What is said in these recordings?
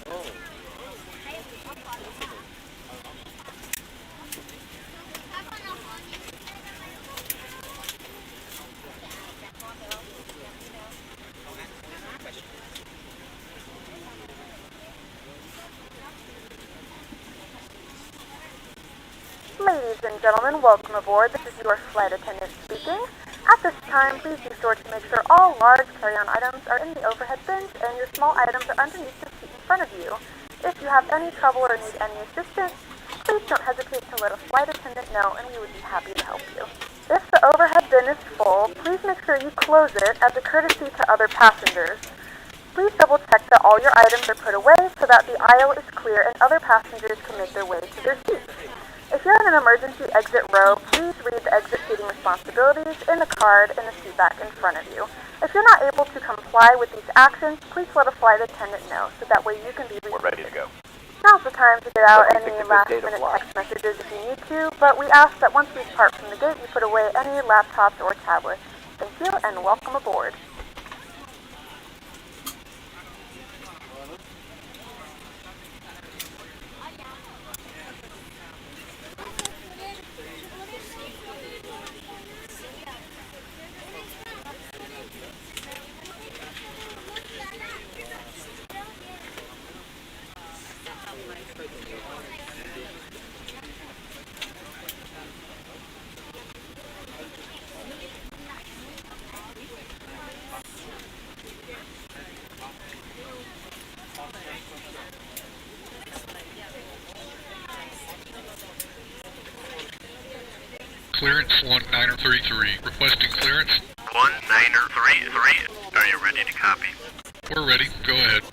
Ladies and gentlemen, welcome aboard. This is your flight attendant speaking. At this time, please be sure to make sure all large carry-on items are in the overhead bins and your small items are underneath the seat in front of you. If you have any trouble or need any assistance, please don't hesitate to let a flight attendant know and we would be happy to help you. If the overhead bin is full, please make sure you close it as a courtesy to other passengers. Please double check that all your items are put away so that the aisle is clear and other passengers can make their way to their seats. If you're in an emergency exit row, please read the exit seating responsibilities in the card in the seat back in front of you. If you're not able to comply with these actions, please let a flight attendant know so that way you can be reseated. We're ready to go. Now's the time to get out any last-minute text messages if you need to, but we ask that once we depart from the gate, you put away any laptops or tablets. Thank you, and welcome aboard. Clearance 1933. Requesting clearance. 1933. Are you ready to copy? We're ready. Go ahead.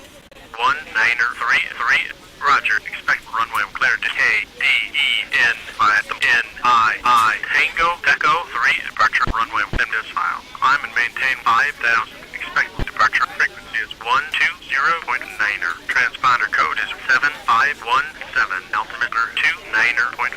1933. Roger. Expect runway clear to KDEN at the NII. Tango Echo 3 departure runway in this file. Climb and maintain 5,000. Expect departure frequency is 120.9er. Transponder code is 7517. Altimeter 29.92.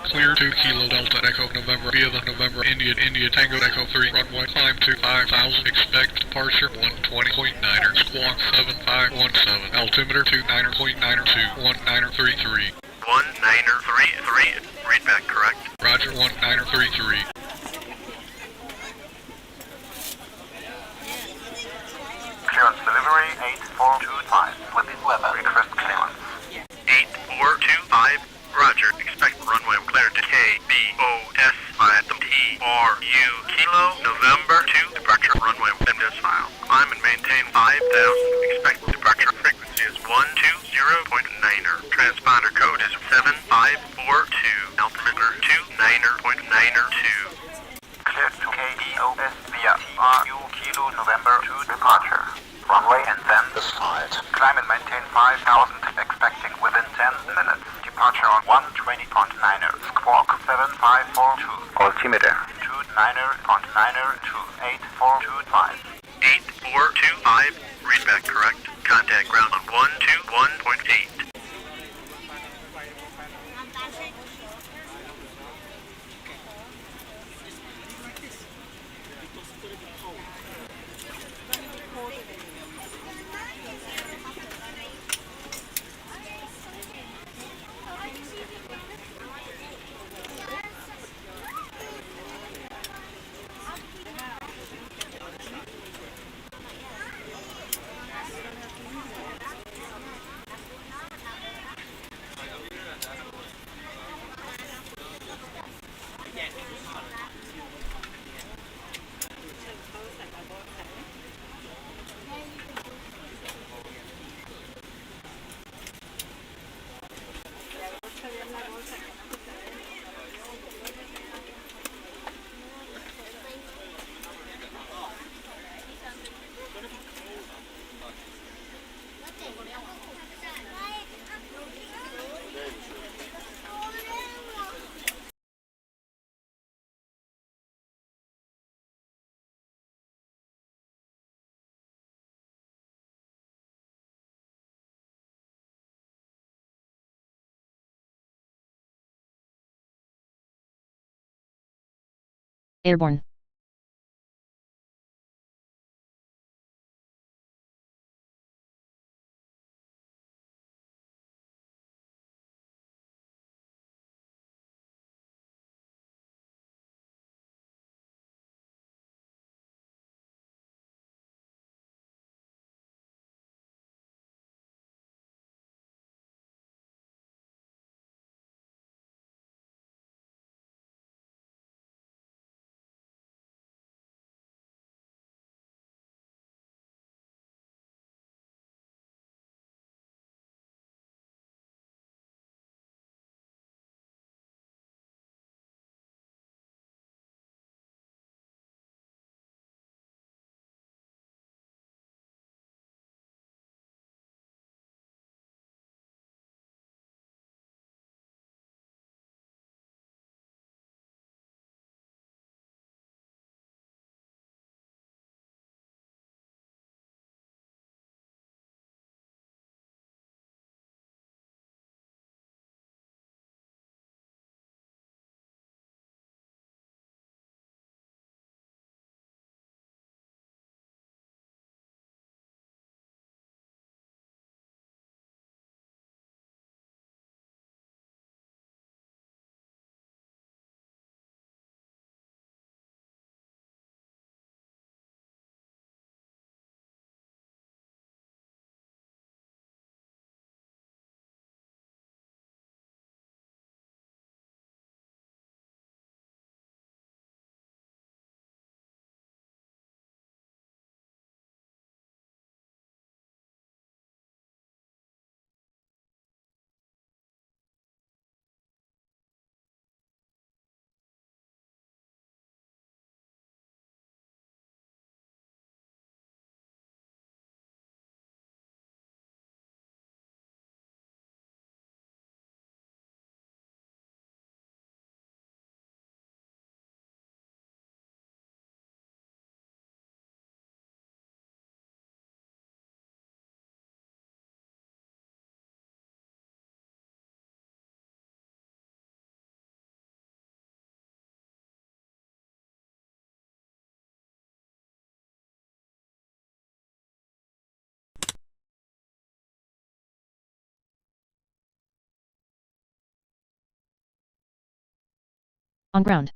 Clear 2 Kilo Delta Echo November via the November India Tango Echo 3 runway climb to 5,000. Expect departure 120.9er. Squawk 7517. Altimeter 29.92. 1933. 1933. Read back correct. Roger 1933. Clearance delivery 8425. With this weather, request clearance. 8425. Roger. Expect runway clear to KBOS at the TRU Kilo November 2 departure runway within this file. Climb and maintain 5,000. Expect departure frequency is 120.9er. Transponder code is 7542. Altimeter 29.92. Cleared to KBOS via TRU Kilo November 2 departure. Runway and then the slide. Climb and maintain 5,000. Expecting within 10 minutes. Departure on 120.9er. Squawk 7542. Altimeter 29.9er to 8425. 8425. Read back correct. Contact ground on 121.8. Airborne. On ground.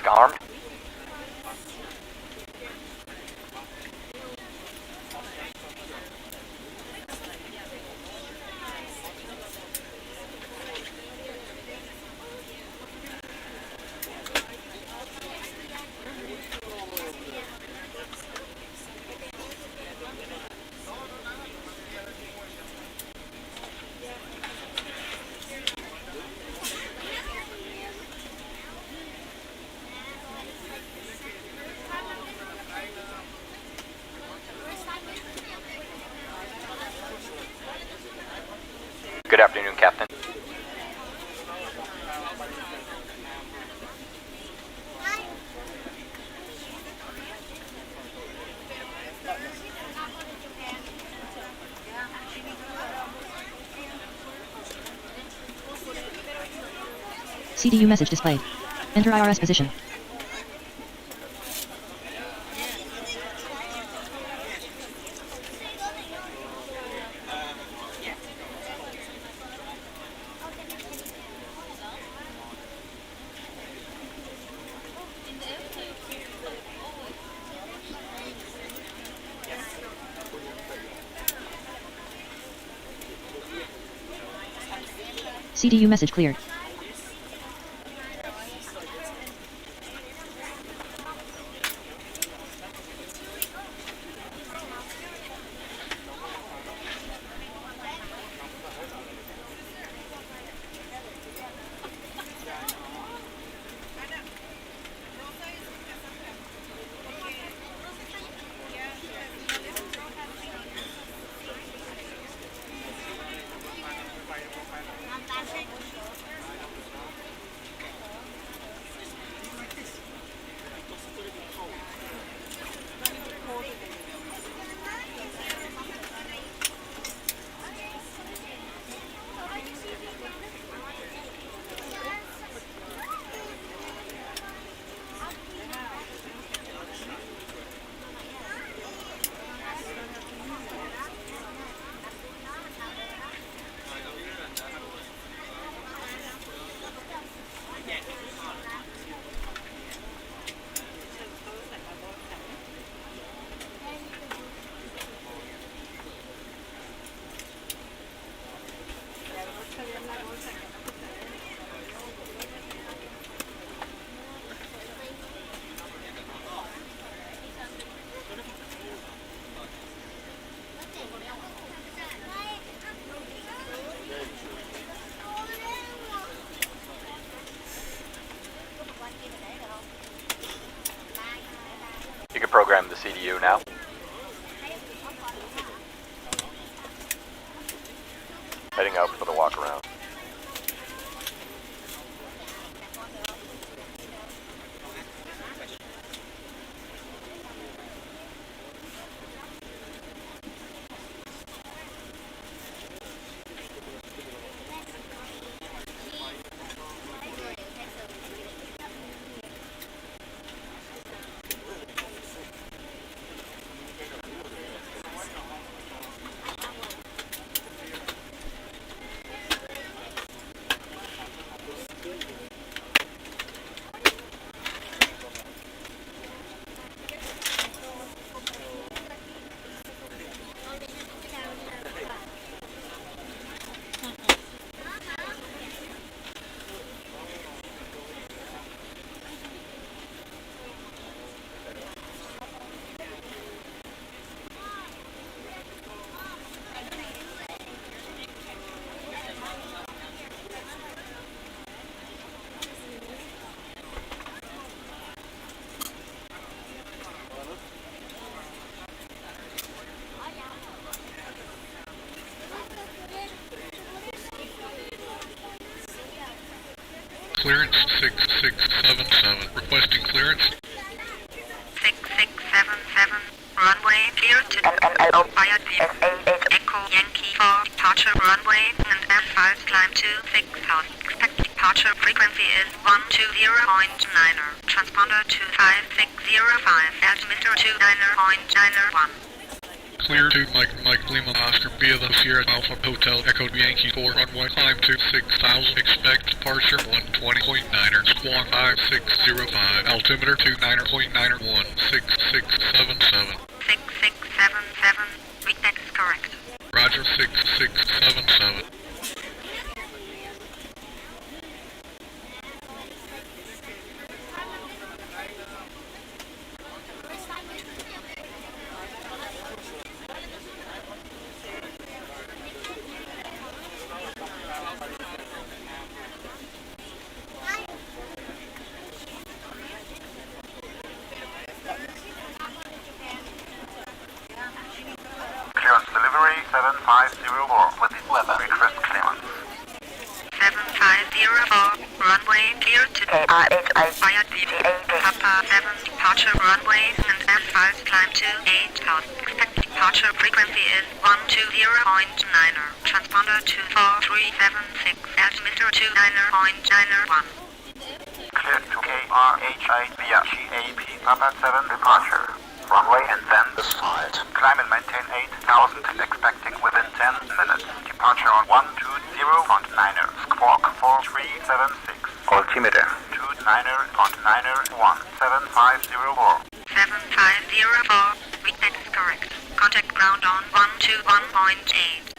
Suspect armed. Good afternoon, Captain. CDU message displayed. Enter IRS position. CDU message cleared. You can program the CDU now. Heading out for the walk around. Clearance 6677. Requesting clearance. 6677. Runway clear to via the Echo Yankee 4 departure runway and F5 climb to 6000. Expected departure frequency is 120.9er. Transponder 25605. Altimeter 29.91. Clear to Mike Lima Oscar via the Sierra Alpha Hotel Echo Yankee 4 runway climb to 6,000 expect departure 120.9er squawk 5605 altimeter 29.9er 16677 6677. Read that is correct. Roger 6677. Clearance delivery 7504 with the weather. Request clearance. 7504. Runway clear to KRHI via DVA Papa 7 departure runway and F5 climb to 8,000. Expect departure frequency is 120.9er. Transponder 24376. Altimeter 29.9er1. Clear to KRHI via GAP Papa 7 departure. Runway and then the side. Climb and maintain 8,000 expecting within 10 minutes. Departure on 120.9er. Squawk 4376. Altimeter 29.9er 17504. 7504. Read that is correct. Contact ground on 121.8.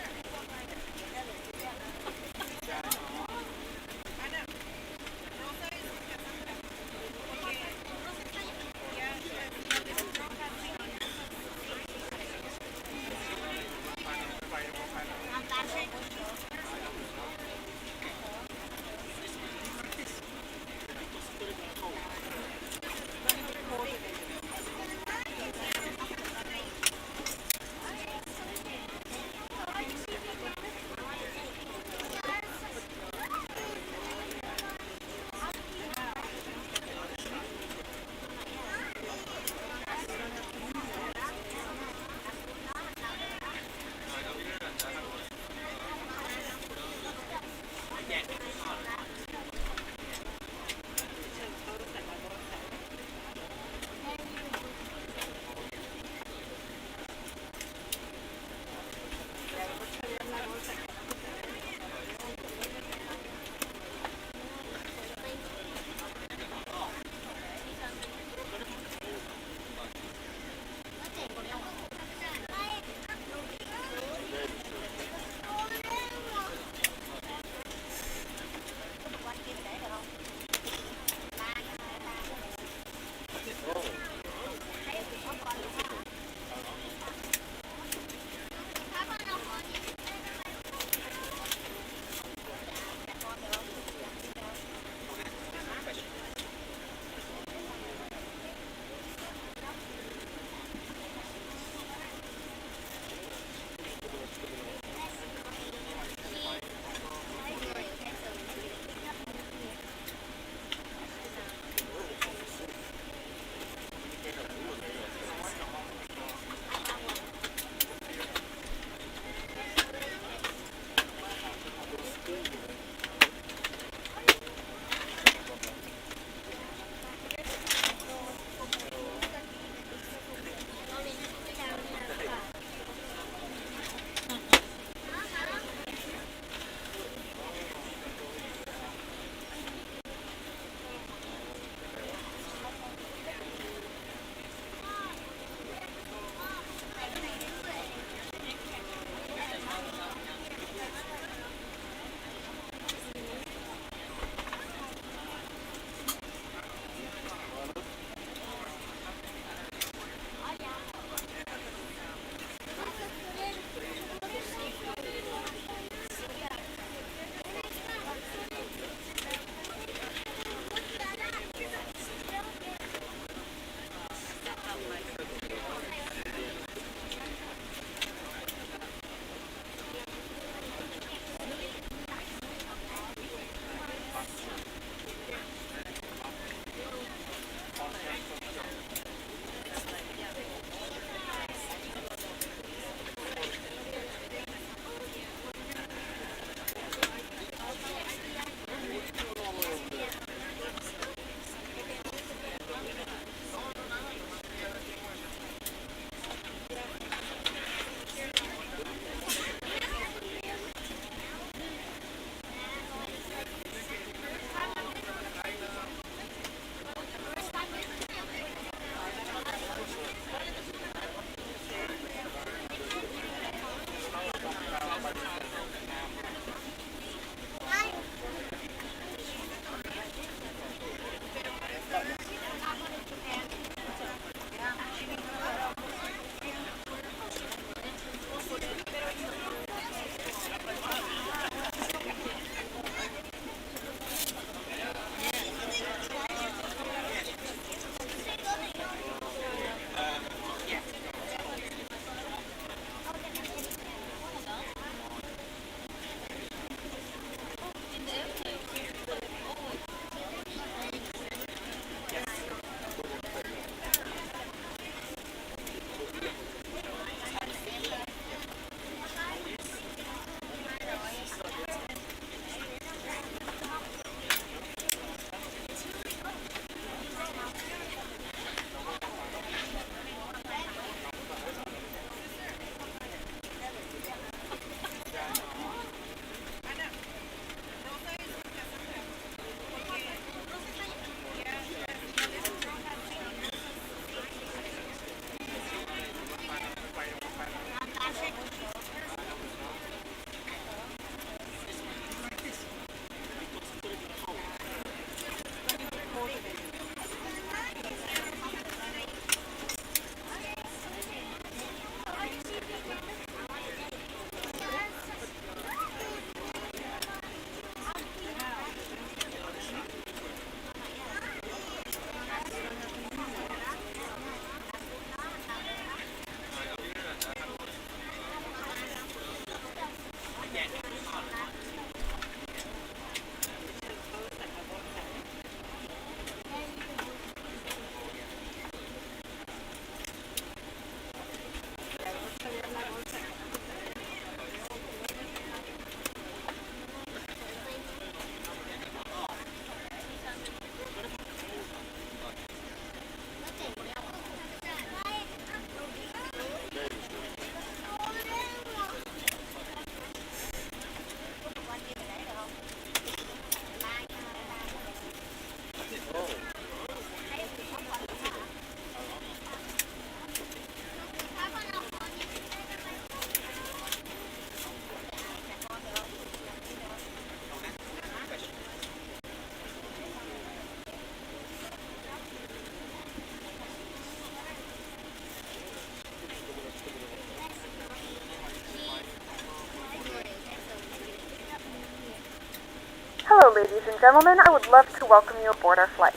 ladies and gentlemen, I would love to welcome you aboard our flight.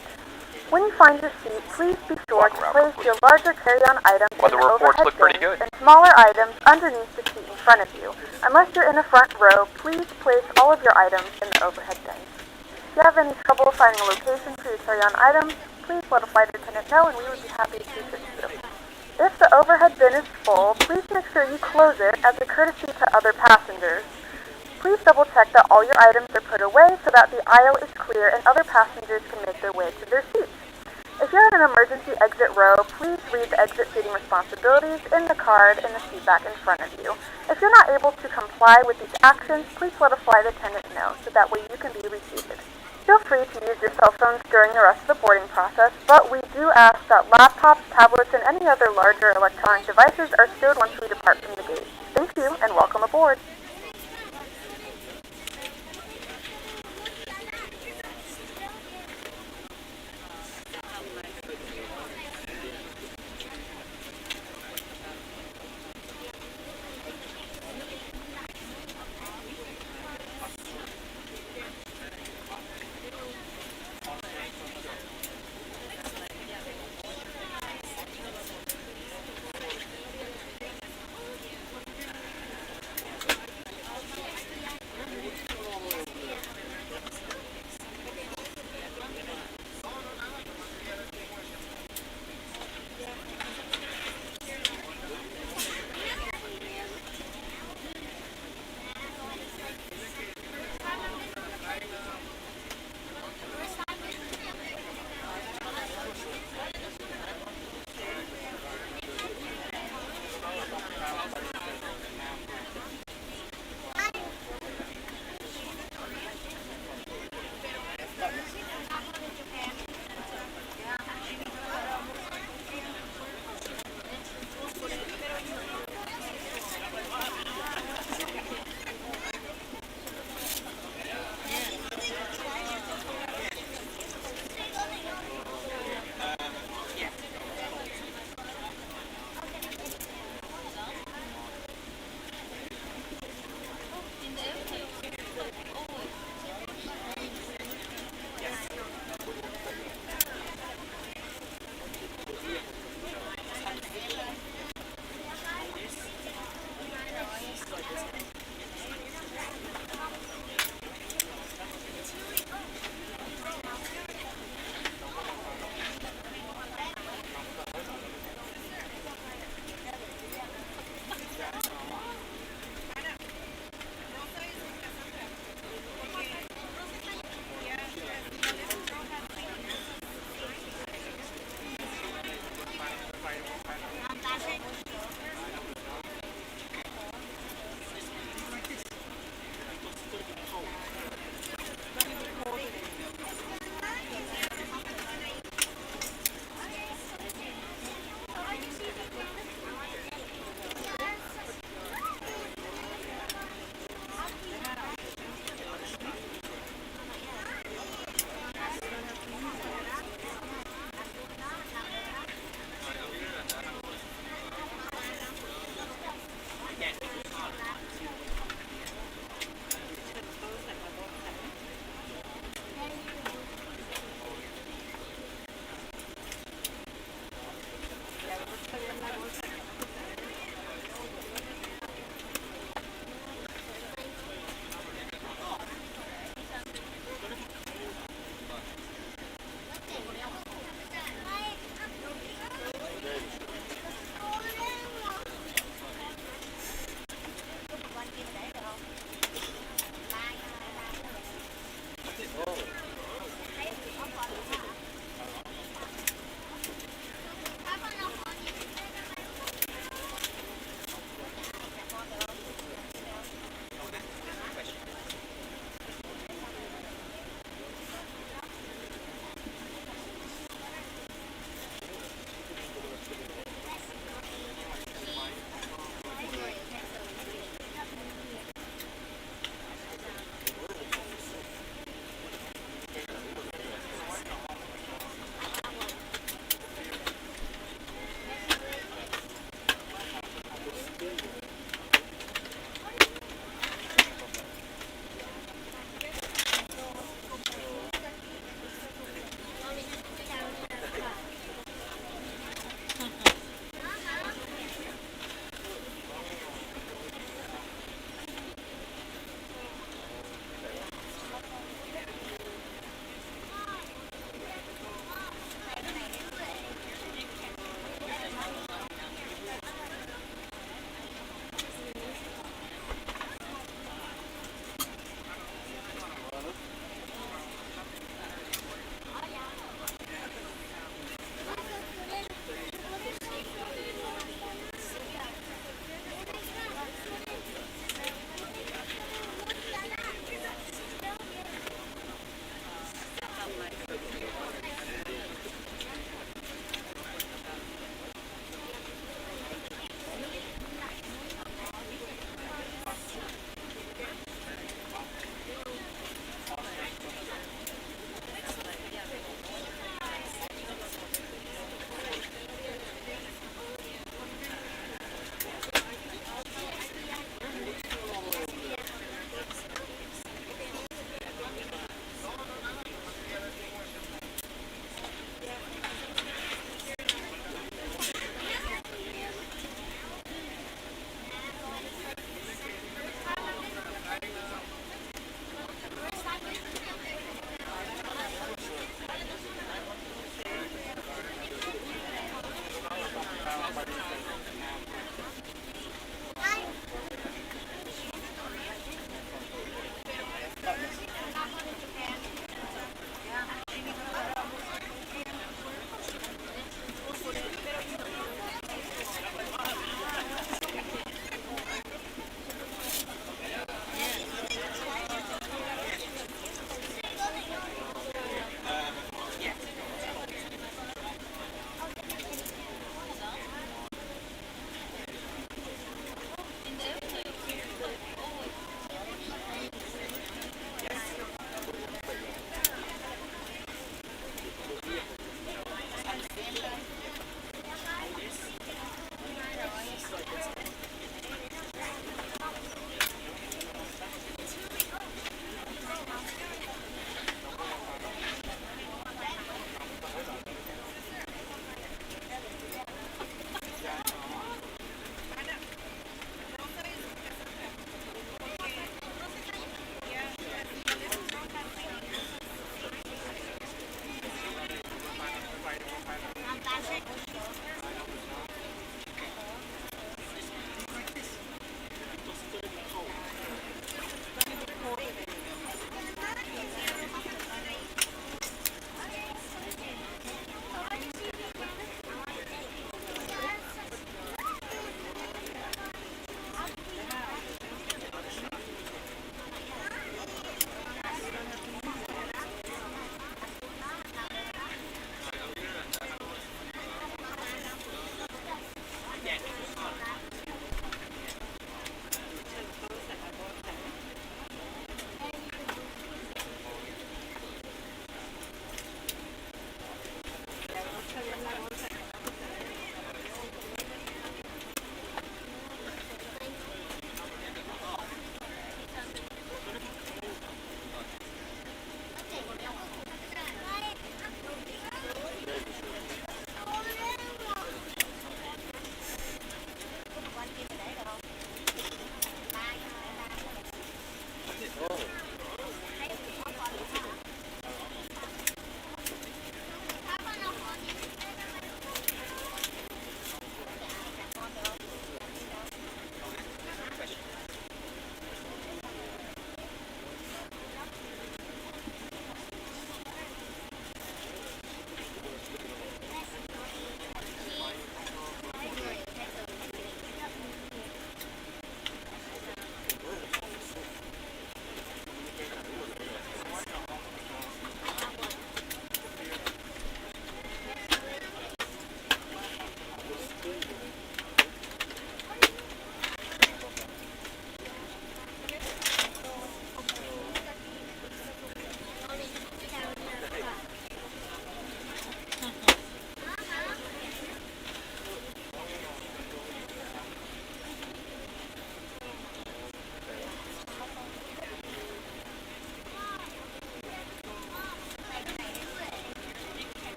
When you find your seat, please be sure to place your larger carry-on items in Weather the reports overhead look pretty bins good. and smaller items underneath the seat in front of you. Unless you're in the front row, please place all of your items in the overhead bins. If you have any trouble finding a location for your carry-on items, please let a flight attendant know and we would be happy to assist you. If the overhead bin is full, please make sure you close it as a courtesy to other passengers. Please double check that all your items are put away so that the aisle is clear and other passengers can make their way to their seats. If you're in an emergency exit row, please read the exit seating responsibilities in the card in the seat back in front of you. If you're not able to comply with these actions, please let a flight attendant know so that way you can be reseated. Feel free to use your cell phones during the rest of the boarding process, but we do ask that laptops, tablets, and any other larger electronic devices are stowed once we depart from the gate. Thank you and welcome aboard.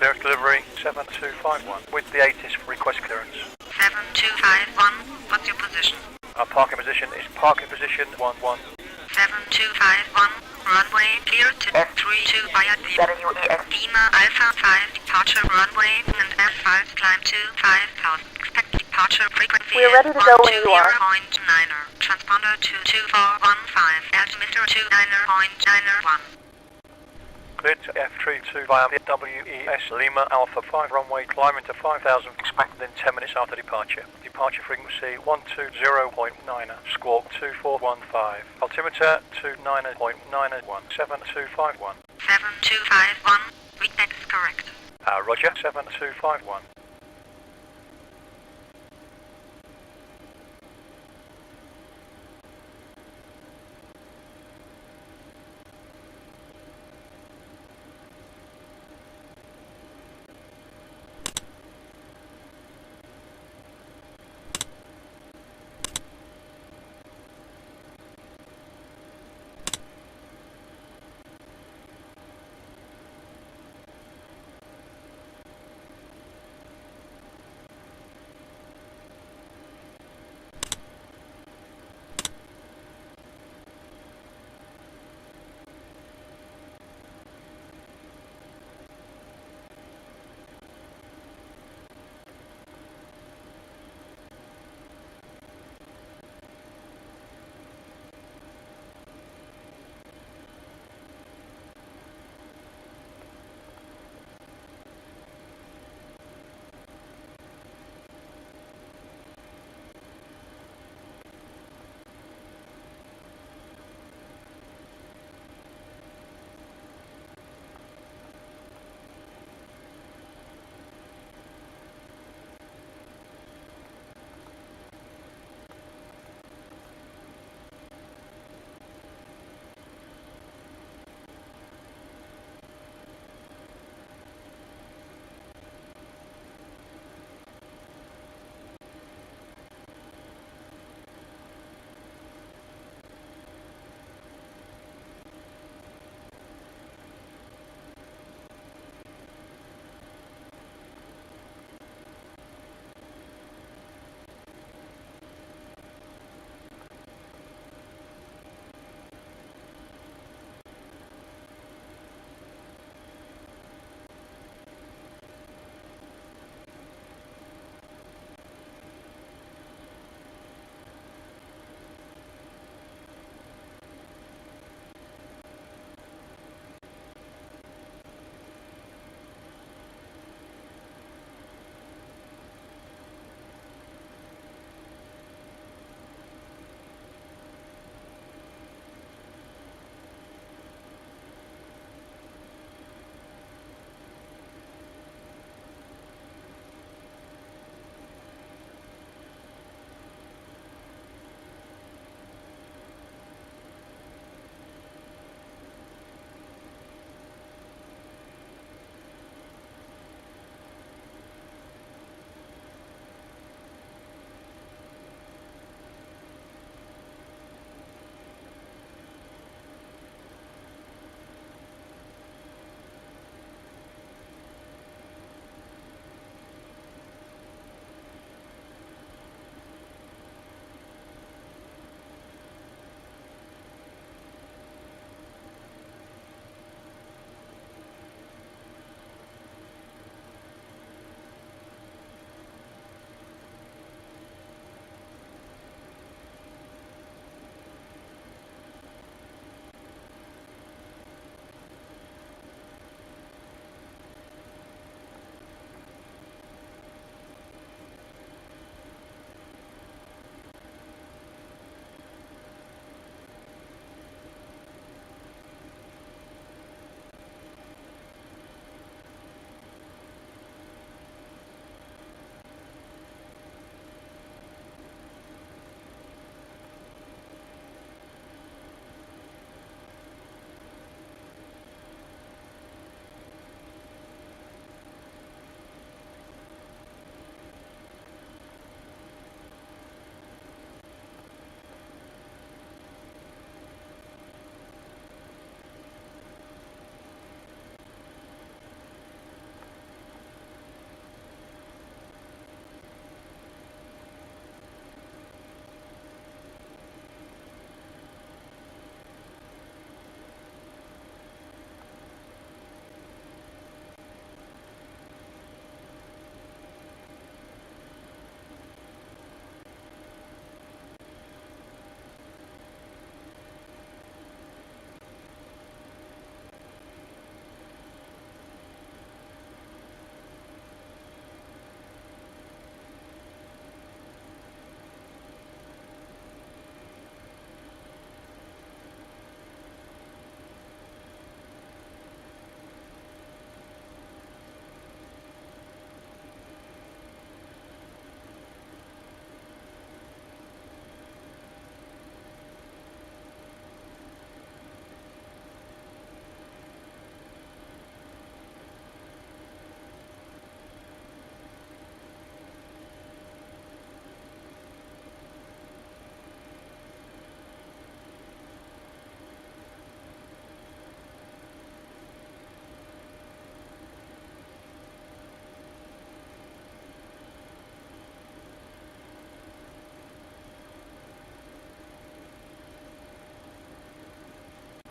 clearance delivery 7251 with the ATIS for request clearance. 7251, what's your position? Our parking position is parking position 11. 7251, runway clear to F32 via the Lima Alpha 5 departure runway and F5 climb to 5000. Expect departure frequency We are ready to go when you are. 120.9er. Transponder to 2415, altimeter 29.91. Cleared to F32 via the WES Lima Alpha 5 runway, climbing to 5000, expect within 10 minutes after departure. Departure frequency 120.9er, squawk 2415, altimeter 29.91, 7251. 7251, read that is correct. Roger, 7251.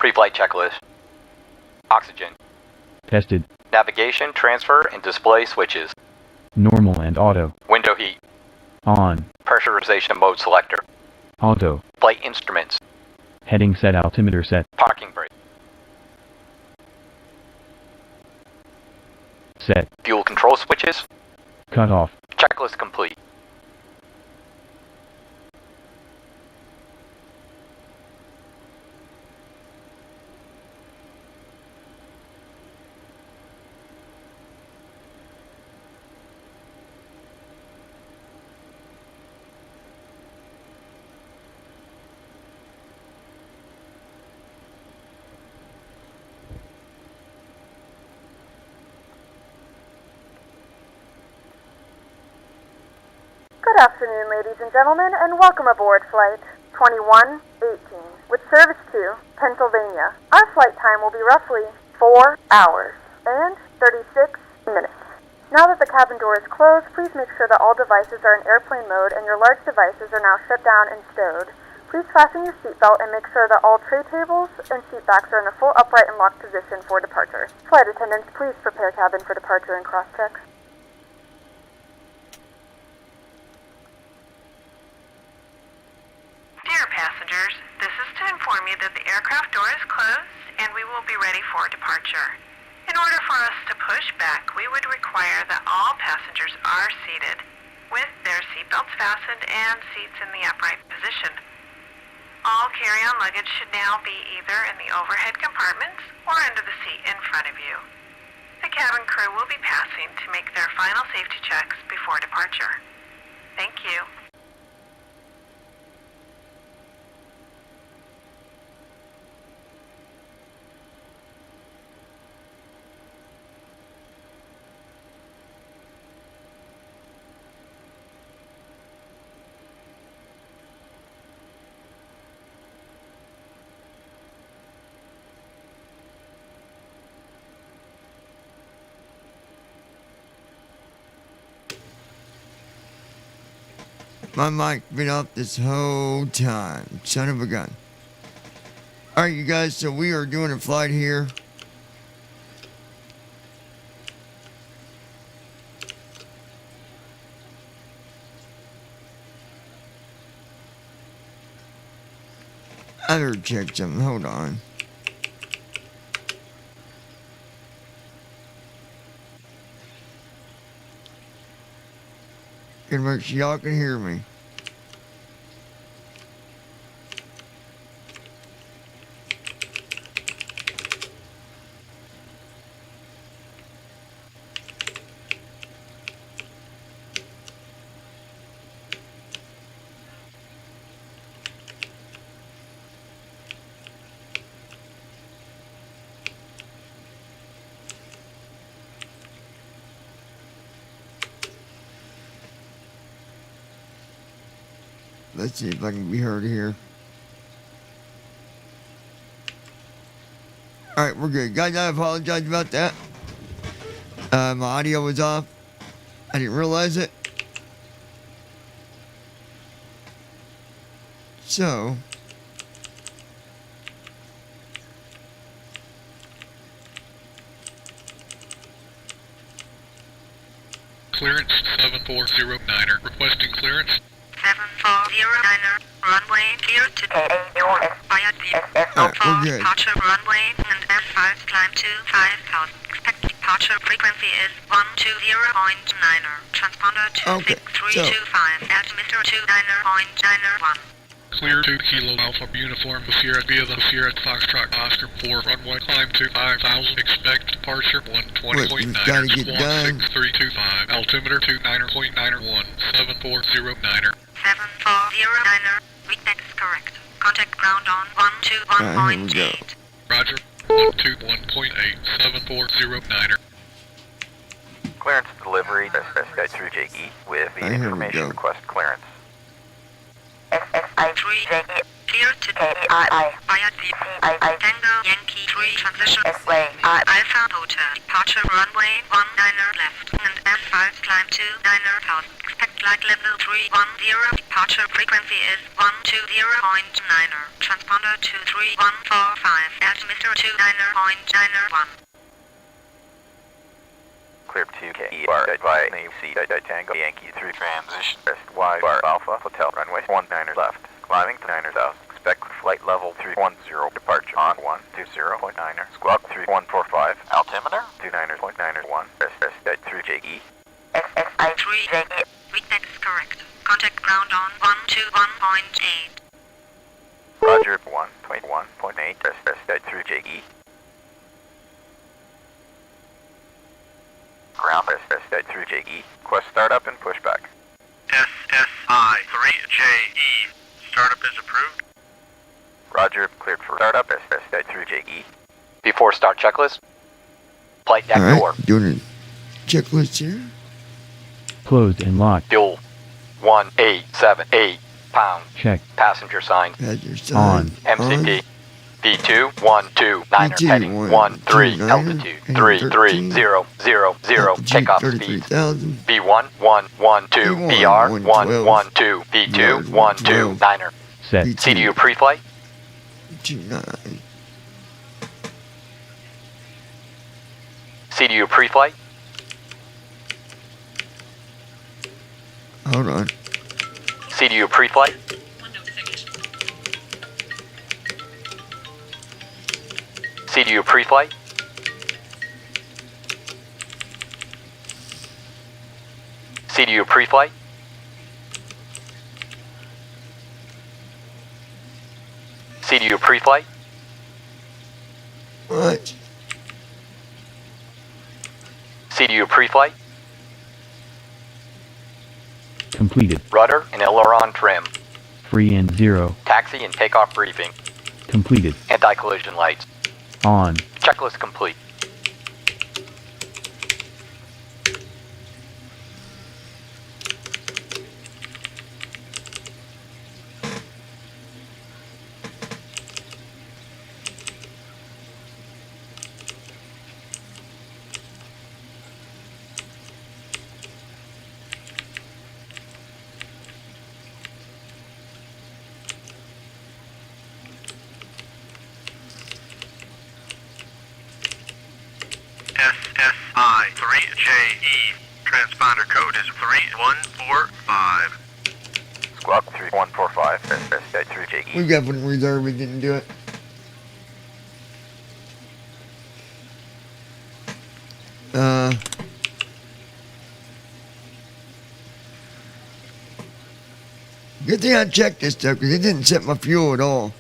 Pre-flight checklist. Oxygen. Tested. Navigation, transfer, and display switches. Normal and auto. Window heat. On. Pressurization mode selector. Auto. Flight instruments. Heading set. Altimeter set. Parking brake. Set. Fuel control switches. Cut off. Checklist complete. Good afternoon, ladies and gentlemen, and welcome aboard Flight 2118 with service to Pennsylvania. Our flight time will be roughly 4 hours and 36 minutes. Now that the cabin door is closed, please make sure that all devices are in airplane mode and your large devices are now shut down and stowed. Please fasten your seatbelt and make sure that all tray tables and seat backs are in a full upright and locked position for departure. Flight attendants, please prepare cabin for departure and cross-check. Dear passengers, this is to inform you that the aircraft door is closed and we will be ready for departure. In order for us to push back, we would require that all passengers are seated with their seatbelts fastened and seats in the upright position. All carry-on luggage should now be either in the overhead compartments or under the seat in front of you. The cabin crew will be passing to make their final safety checks before departure. Thank you. My mic been off this whole time. Son of a gun. Alright, you guys, so we are doing a flight here. I better check something. Hold on. Gotta make sure y'all can hear me. Let's see if I can be heard here. Alright, we're good. Guys, I apologize about that. My audio was off. I didn't realize it. So, Clearance 7409er. Requesting clearance. 7409er, runway clear to via the we're good. departure runway and F5 climb to 5000. Expected departure frequency is 120.9er. Transponder Okay, 26325, altimeter 29.901. Clear 2 Kilo Alpha Uniform Sierra via the Sierra Foxtrot Oscar 4 runway climb to 5000. Expect departure 120.9er. We've gotta get Squawk done. 6325. Altimeter 29.901. 7409er. 7409er, read is correct. Contact ground on Alright, here we go. 121.8. Roger. 121.8. 7409er. Clearance delivery. Sky 3JE with the Here we information go. request clearance. SSI3JE, clear to KERI via the Tango Yankee 3 transition Alpha Hotel. Departure runway 19er left and F5 climb to 9000. Expect flight level 310. Departure frequency is 120.9er. Transponder to 3145. Altimeter to 9er.9er1. Clear to KERI by C Tango Yankee 3 transition. West Y bar Alpha Hotel runway 19 left. Climbing to 9 south. Expect flight level 310. Departure on 120.9er. Squawk 3145. Altimeter 29.9er1. Rest 3JE. SSI 3JE. Readback is correct. Contact ground on 121.8. Roger 1.1.8. Rest 3JE. Ground rest 3JE. Quest startup and pushback. SSI 3JE. Startup is approved. Roger, cleared for startup. Rest 3JE. Before start checklist. Flight deck door. Alright, doing a checklist here. Closed and locked. Fuel 1878 pound. Check. Passenger sign. Passenger sign. MCP. V2 129er V2, heading 13 altitude 33000 takeoff speed. 33,000. V1 112 BR 112 V2 129er. Set. CDU pre-flight. 29. CDU pre-flight. Hold on. CDU pre-flight. CDU pre-flight. CDU pre-flight. CDU pre-flight. What? CDU pre-flight. Completed. Rudder and aileron trim. Free and 0. Taxi and takeoff briefing. Completed. Anti-collision lights. On. Checklist complete. SSI 3JE. Transponder code is 3145. Squawk 3145. Rest 3JE. We got one in reserve. We didn't do it. Good thing I checked this stuff because it didn't set my fuel at all.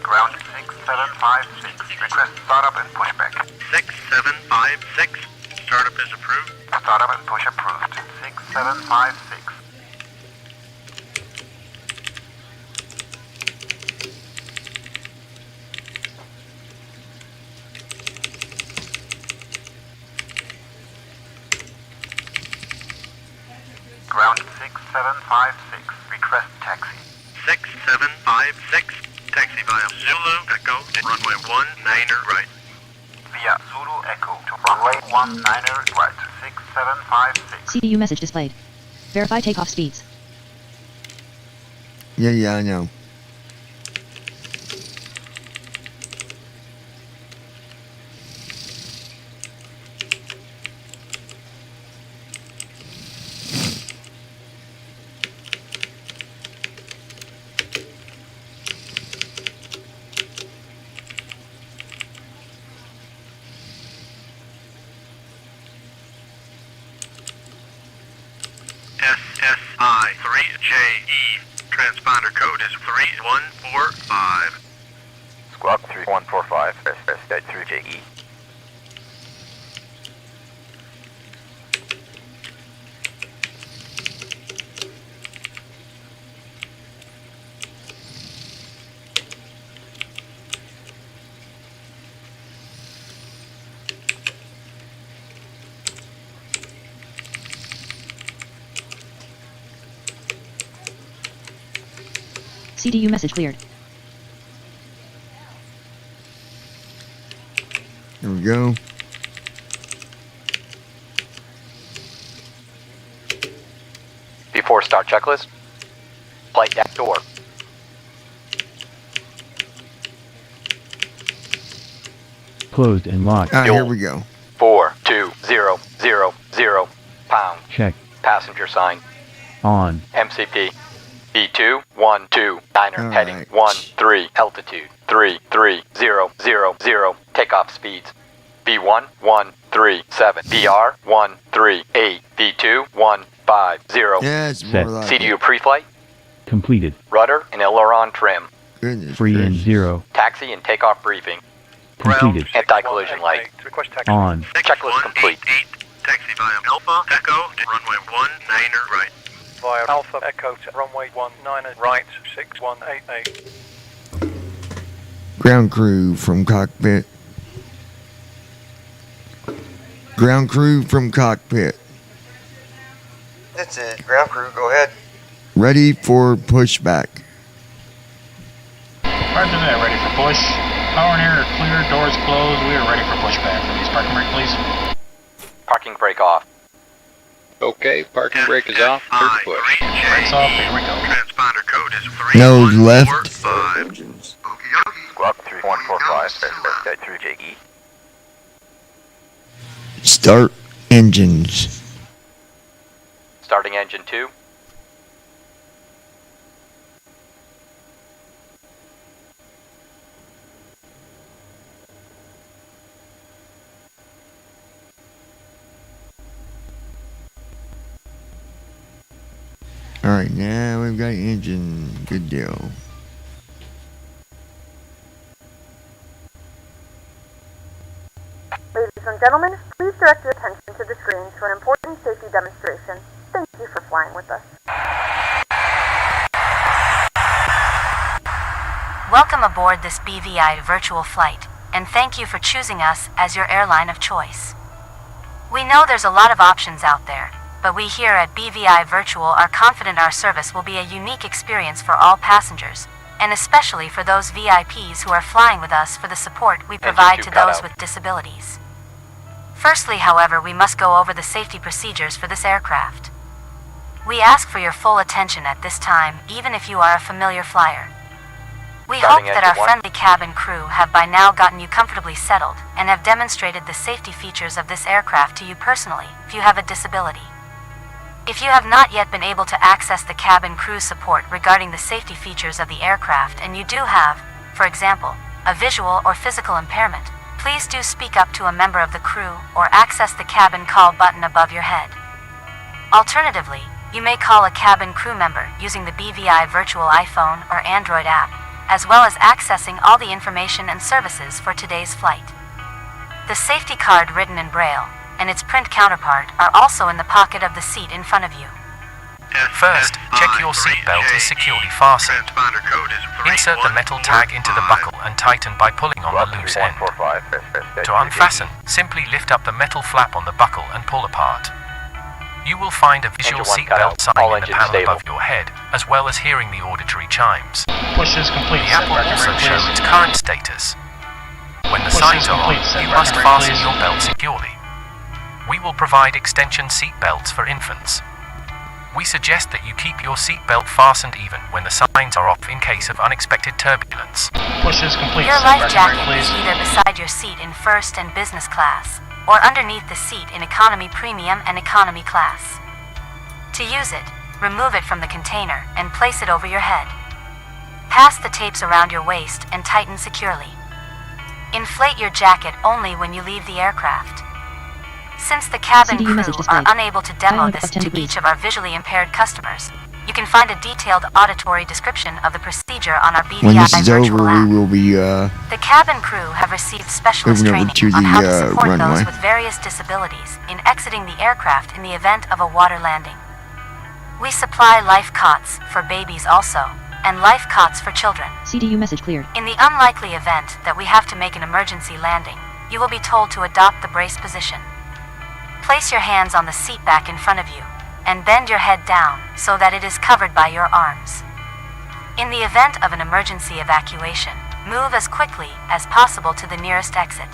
Ground 6756. Request startup and pushback. 6756. Startup is approved. Startup and push approved. 6756. Ground 6756. Request taxi. 6756. Taxi via Zulu Echo to runway 19er right. Via Zulu Echo to runway 19er right. 6756. CDU message displayed. Verify takeoff speeds. Yeah, I know. SSI 3JE. Transponder code is 3145. Squawk 3145. Rest 3JE. CDU message cleared. There we go. Before start checklist. Flight deck door. Closed and locked. Here we go. 4200 pound. Check. Passenger sign. On. MCP. B212 diner All heading right. 13 altitude 33000 takeoff speeds B1137 BR 138 B2150 Yeah, it's more Set. like CDU it. pre-flight Completed. rudder and aileron trim Goodness Free and gracious. 0. taxi and takeoff briefing Completed. Anti-collision light. Request taxi. On. Checklist complete. 188, taxi via Alpha, Echo, to runway 19er right. Via Alpha Echo to runway 19 right 6188. Ground crew from cockpit. Ground crew from cockpit. That's it. Ground crew, go ahead. Ready for pushback. Roger that, ready for push. Power and air are clear, doors closed, we are ready for pushback. Release parking brake, please. Parking brake off. Okay, parking brake is off. Clear to push. Brakes off, here we go. Transponder code is Nose left. 3145. Squawk 3145. Dead through JE. Start engines. Starting engine 2. Alright, now we've got engine. Good deal. Ladies and gentlemen, please direct your attention to the screens for an important safety demonstration. Thank you for flying with us. Welcome aboard this BVI virtual flight, and thank you for choosing us as your airline of choice. We know there's a lot of options out there, but we here at BVI Virtual are confident our service will be a unique experience for all passengers, and especially for those VIPs who are flying with us for the support we provide to those with disabilities. Firstly, however, we must go over the safety procedures for this aircraft. We ask for your full attention at this time, even if you are a familiar flyer. We hope that our friendly cabin crew have by now gotten you comfortably settled and have demonstrated the safety features of this aircraft to you personally if you have a disability. If you have not yet been able to access the cabin crew support regarding the safety features of the aircraft and you do have, for example, a visual or physical impairment, please do speak up to a member of the crew or access the cabin call button above your head. Alternatively, you may call a cabin crew member using the BVI Virtual iPhone or Android app, as well as accessing all the information and services for today's flight. The safety card written in Braille and its print counterpart are also in the pocket of the seat in front of you. First, check your seatbelt is securely fastened. Insert the metal tag into the buckle and tighten by pulling on the loose end. To unfasten, simply lift up the metal flap on the buckle and pull apart. You will find a visual seatbelt sign in the panel above your head, as well as hearing the auditory chimes. Push is complete. The app will also show its current status. When the signs are on, you must fasten your belt securely. We will provide extension seat belts for infants. We suggest that you keep your seat belt fastened even when the signs are off in case of unexpected turbulence. Push is complete. Your life jacket is either beside your seat in first and business class, or underneath the seat in economy premium and economy class. To use it, remove it from the container and place it over your head. Pass the tapes around your waist and tighten securely. Inflate your jacket only when you leave the aircraft. Since the cabin CDU crew message are displayed. unable to demo Dial this attend to to each of our visually impaired customers, you can find a detailed auditory description of the procedure on our When BVI this is over, virtual app. we will be The cabin crew have received specialist moving over training to on how to the support runway. those with various disabilities in exiting the aircraft in the event of a water landing. We supply life cots for babies also, and life cots for children. CDU message cleared. In the unlikely event that we have to make an emergency landing, you will be told to adopt the brace position. Place your hands on the seat back in front of you, and bend your head down so that it is covered by your arms. In the event of an emergency evacuation, move as quickly as possible to the nearest exit.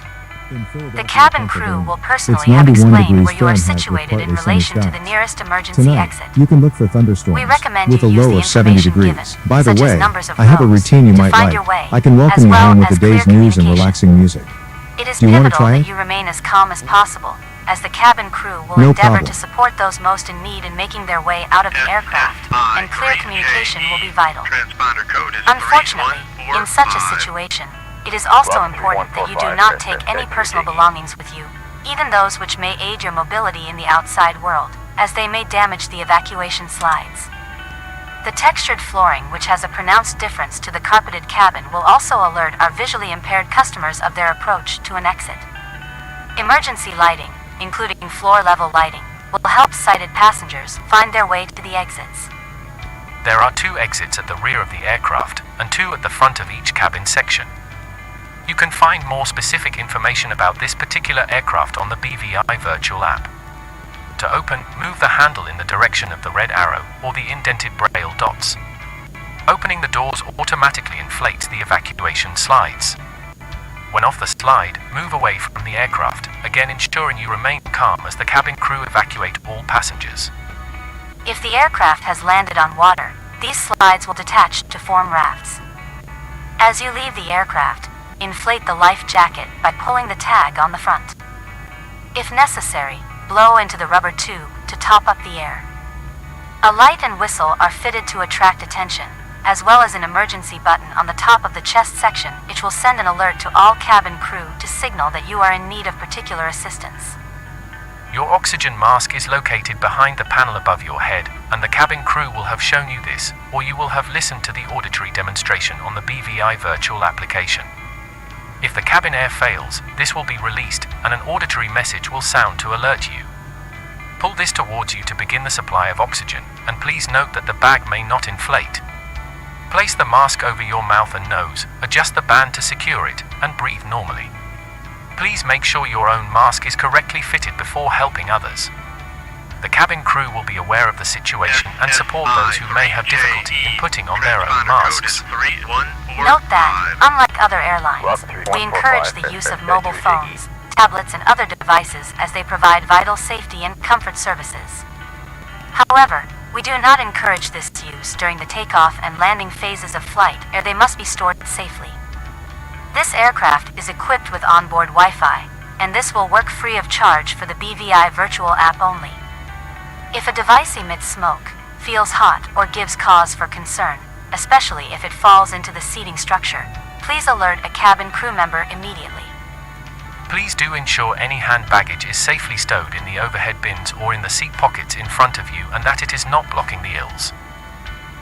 The cabin crew will personally have explained where you are situated in relation to the nearest emergency exit. You can look for thunderstorms We recommend with a you use low the of 70 information degrees. given, By the such as way, numbers of I have a rows, routine you to might find like. your way, I can welcome as you well home with as the day's clear news and communication. relaxing music. It is Do you want to pivotal try that it? you remain as calm as possible, as the cabin crew will No endeavor problem. to support those most in need in making their way out of the aircraft, and clear communication will be vital. Transponder code is Unfortunately, in such a situation, it is also important that you do not take any personal belongings with you, even those which may aid your mobility in the outside world, as they may damage the evacuation slides. The textured flooring, which has a pronounced difference to the carpeted cabin, will also alert our visually impaired customers of their approach to an exit. Emergency lighting, including floor-level lighting, will help sighted passengers find their way to the exits. There are 2 exits at the rear of the aircraft and 2 at the front of each cabin section. You can find more specific information about this particular aircraft on the BVI virtual app. To open, move the handle in the direction of the red arrow or the indented braille dots. Opening the doors automatically inflates the evacuation slides. When off the slide, move away from the aircraft, again ensuring you remain calm as the cabin crew evacuate all passengers. If the aircraft has landed on water, these slides will detach to form rafts. As you leave the aircraft, inflate the life jacket by pulling the tag on the front. If necessary, blow into the rubber tube to top up the air. A light and whistle are fitted to attract attention, as well as an emergency button on the top of the chest section, which will send an alert to all cabin crew to signal that you are in need of particular assistance. Your oxygen mask is located behind the panel above your head, and the cabin crew will have shown you this, or you will have listened to the auditory demonstration on the BVI virtual application. If the cabin air fails, this will be released, and an auditory message will sound to alert you. Pull this towards you to begin the supply of oxygen, and please note that the bag may not inflate. Place the mask over your mouth and nose, adjust the band to secure it, and breathe normally. Please make sure your own mask is correctly fitted before helping others. The cabin crew will be aware of the situation and support those who may have difficulty in putting on their own masks. Note that, unlike other airlines, we encourage the use of mobile phones, tablets, and other devices as they provide vital safety and comfort services. However, we do not encourage this use during the takeoff and landing phases of flight, or they must be stored safely. This aircraft is equipped with onboard Wi-Fi, and this will work free of charge for the BVI virtual app only. If a device emits smoke, feels hot, or gives cause for concern, especially if it falls into the seating structure, please alert a cabin crew member immediately. Please do ensure any hand baggage is safely stowed in the overhead bins or in the seat pockets in front of you, and that it is not blocking the aisles.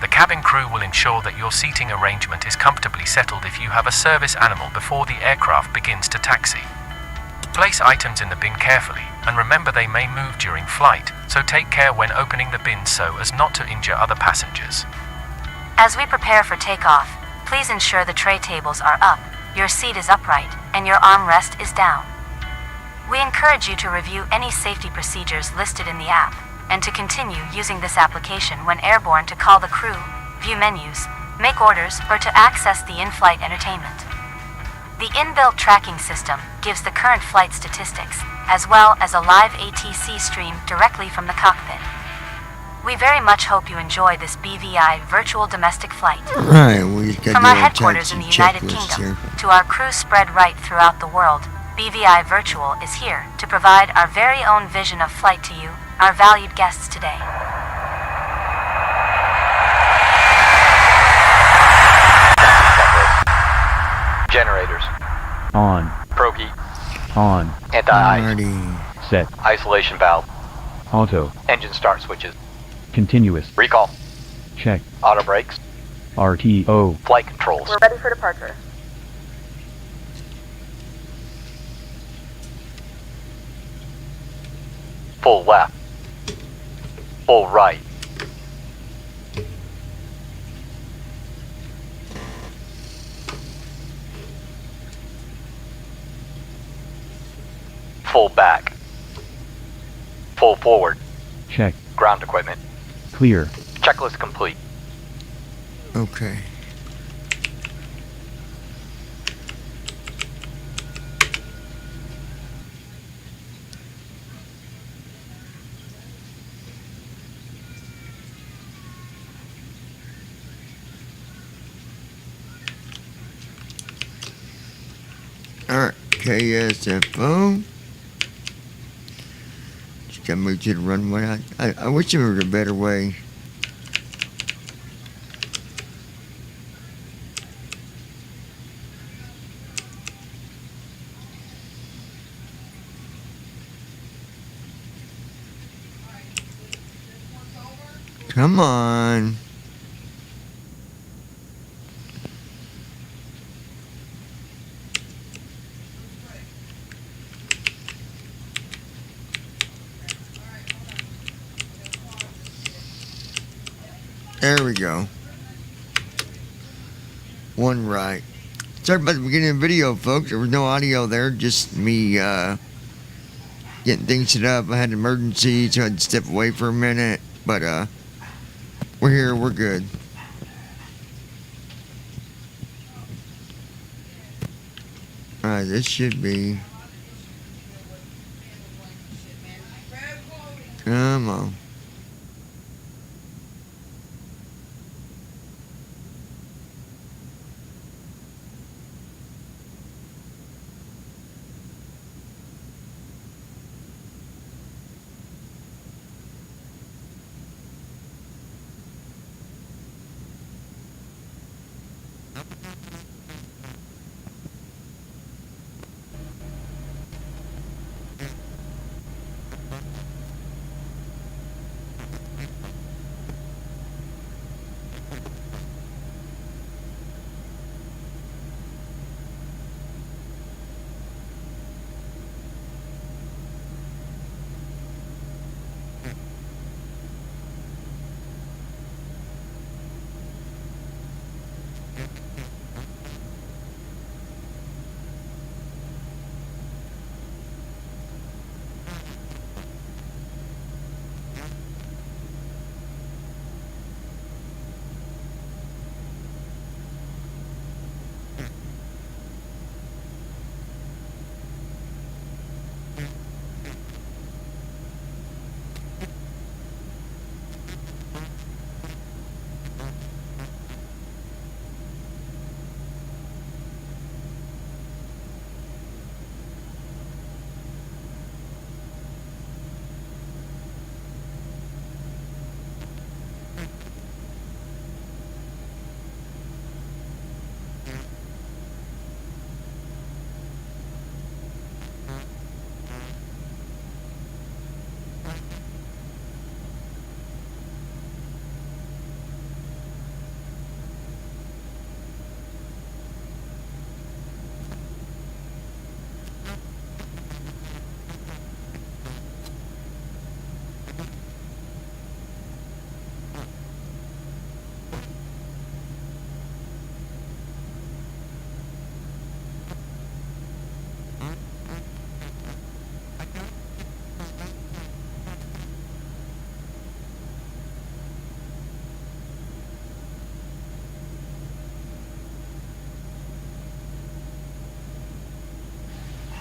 The cabin crew will ensure that your seating arrangement is comfortably settled if you have a service animal before the aircraft begins to taxi. Place items in the bin carefully, and remember they may move during flight, so take care when opening the bin so as not to injure other passengers. As we prepare for takeoff, please ensure the tray tables are up, your seat is upright, and your armrest is down. We encourage you to review any safety procedures listed in the app, and to continue using this application when airborne to call the crew, view menus, make orders, or to access the in-flight entertainment. The inbuilt tracking system gives the current flight statistics, as well as a live ATC stream directly from the cockpit. We very much hope you enjoy this BVI virtual domestic flight. Right, we got From the our old headquarters in the United checklist Kingdom here. to our crew spread right throughout the world, BVI Virtual is here to provide our very own vision of flight to you, our valued guests today. Generators. On. Progi. On. Anti-ice. Set. Isolation valve. Auto. Engine start switches. Continuous. Recall. Check. Auto brakes. RTO. Flight controls. We're ready for departure. Full left. Full right. Full back. Full forward. Check. Ground equipment. Clear. Checklist complete. Okay. Alright, KSFO. Just gotta move to the runway. I wish there was a better way. Come on. There we go. One right. Sorry about the beginning of the video, folks. There was no audio there, just me getting things set up. I had an emergency, so I had to step away for a minute. But we're here, we're good. Alright, this should be. Come on.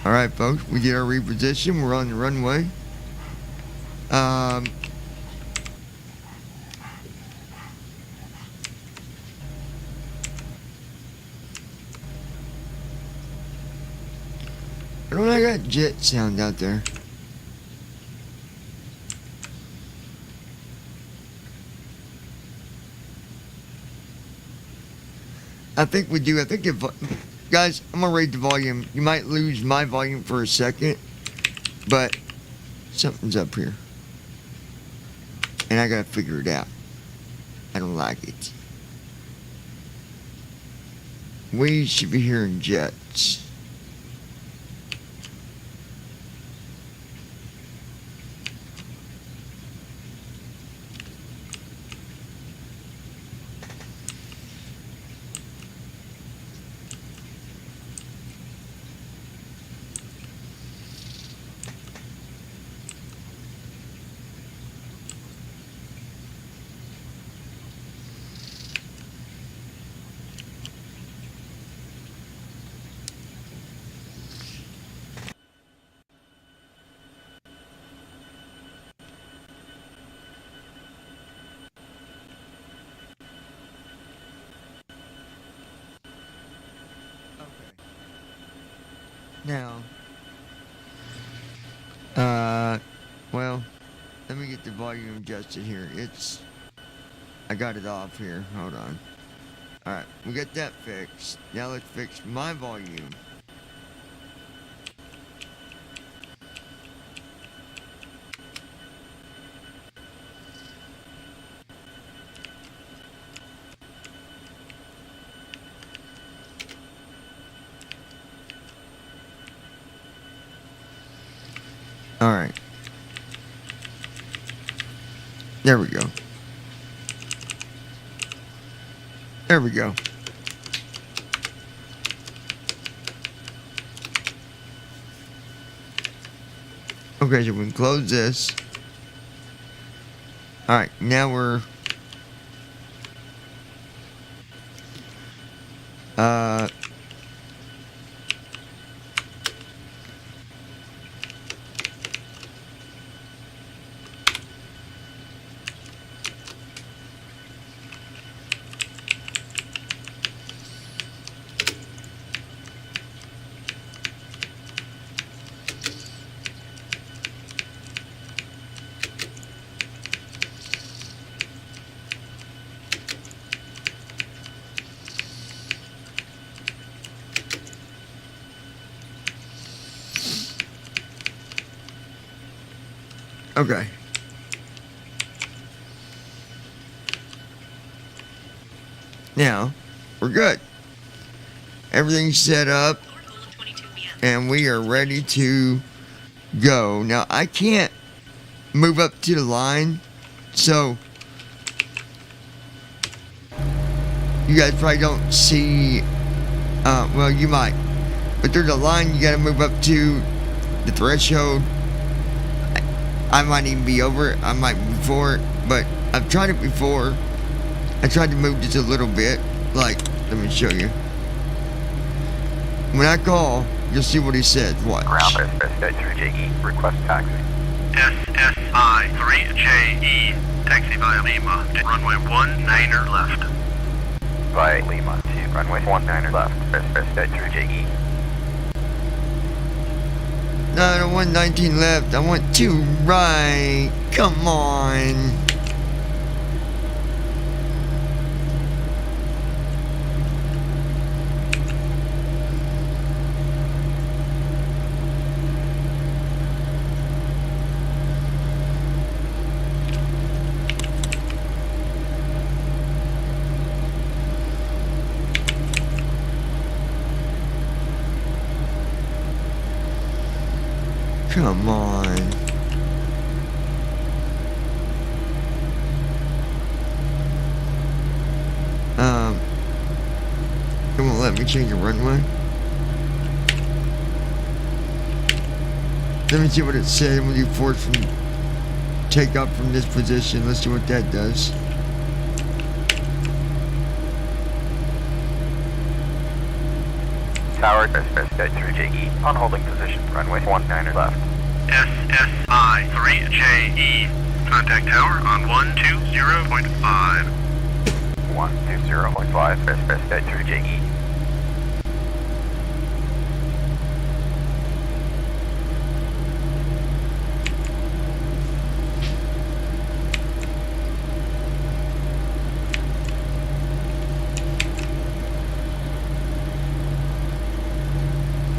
Alright, folks, we did our reposition. We're on the runway. I don't know, I got jet sound out there. I think we do. I think if, guys, I'm gonna rate the volume. You might lose my volume for a second, but something's up here. And I gotta figure it out. I don't like it. We should be hearing jets. Now, well, let me get the volume adjusted here. I got it off here. Hold on. Alright, we got that fixed. Now let's fix my volume. Alright. There we go. There we go. Okay, so we can close this. Alright, now we're okay. Now, we're good. Everything's set up, and we are ready to go. Now, I can't move up to the line, so you guys probably don't see, well, you might, but there's a line you gotta move up to the threshold. I might even be over it, I might be before it, but I've tried it before. I tried to move just a little bit, like, let me show you. When I call, you'll see what he said. Watch. Ground SSI3JE, request taxi. SSI3JE, taxi via Lima, runway 19er left. Via Lima to runway 19er left, SSI3JE. No, the 119 left. I want 2 right. Come on. Come on. It won't let me change the runway. Let me see what it said when you force from take off from this position. Let's see what that does. Tower SSI3JE, on holding position, runway 19er left. SSI3JE, contact tower on 120.5. 120.5, SSI3JE.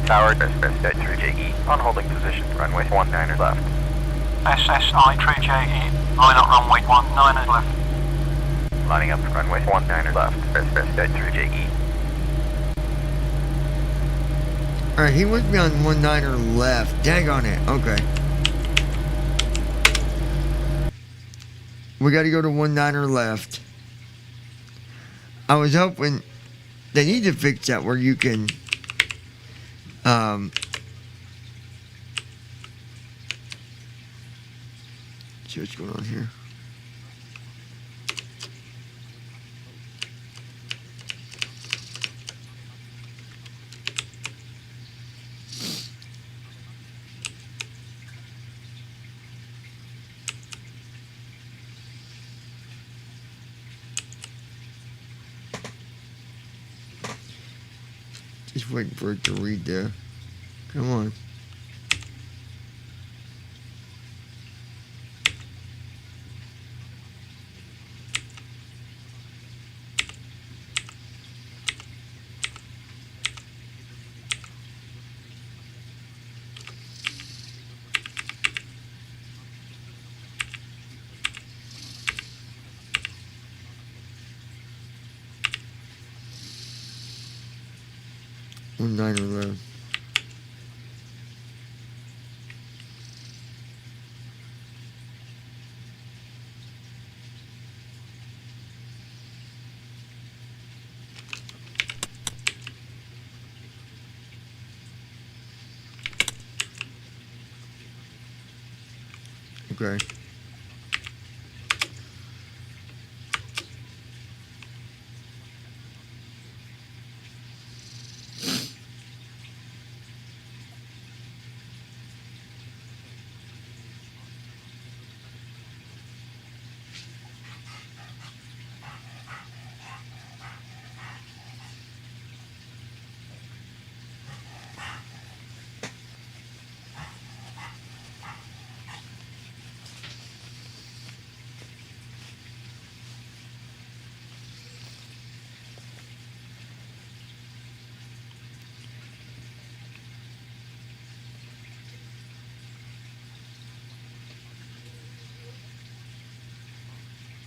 Tower SSI3JE, on holding position, runway 19er left. SSI3JE, line up runway 19er left. Lining up runway 19er left, SSI3JE. Alright, he wants me on 19er left. Dang on it. Okay. We gotta go to 19er left. I was hoping they need to fix that where you can see what's going on here. Just waiting for it to read there. Come on. One diner left. Okay.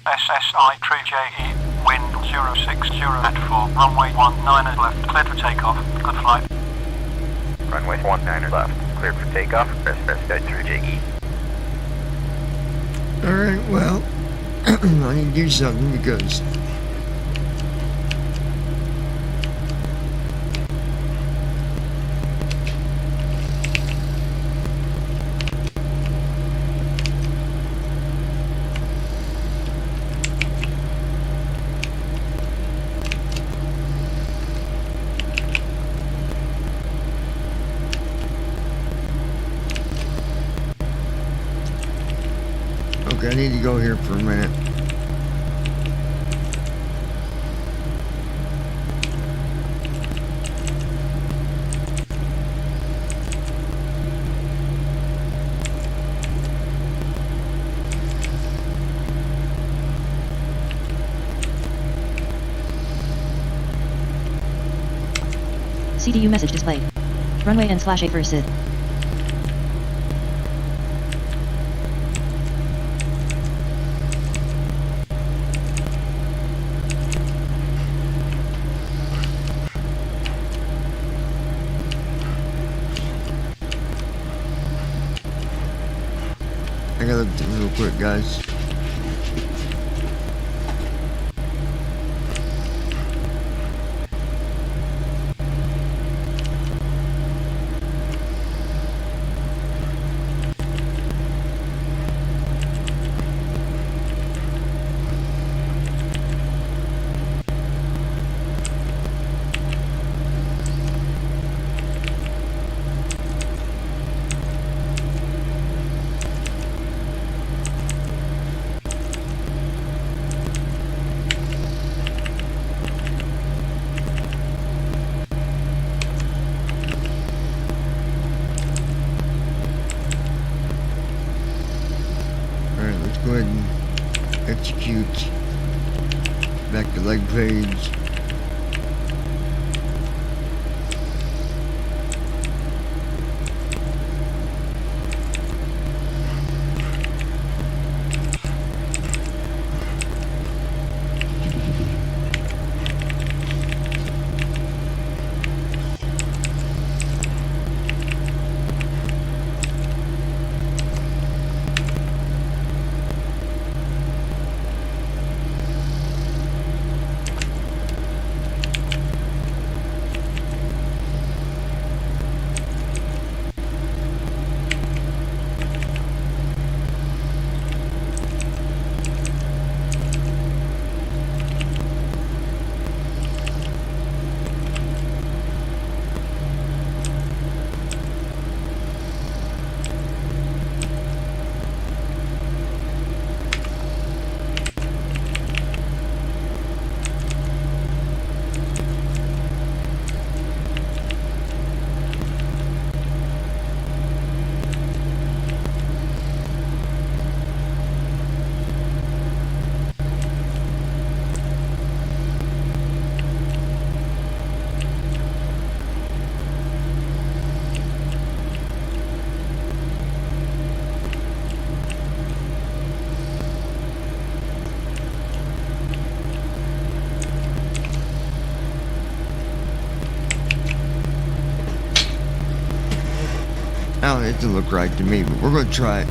SSI 3JE, wind 060 at 4, runway 19 left, cleared for takeoff, good flight. Runway 19 left, cleared for takeoff, SSI 3JE. Alright, well, I need to do something because okay, I need to go here for a minute. CDU message displayed. Runway N/A for SID. I gotta look real quick, guys. Alright, let's go ahead and execute. Back to leg page. I don't know, it doesn't look right to me, but we're gonna try it.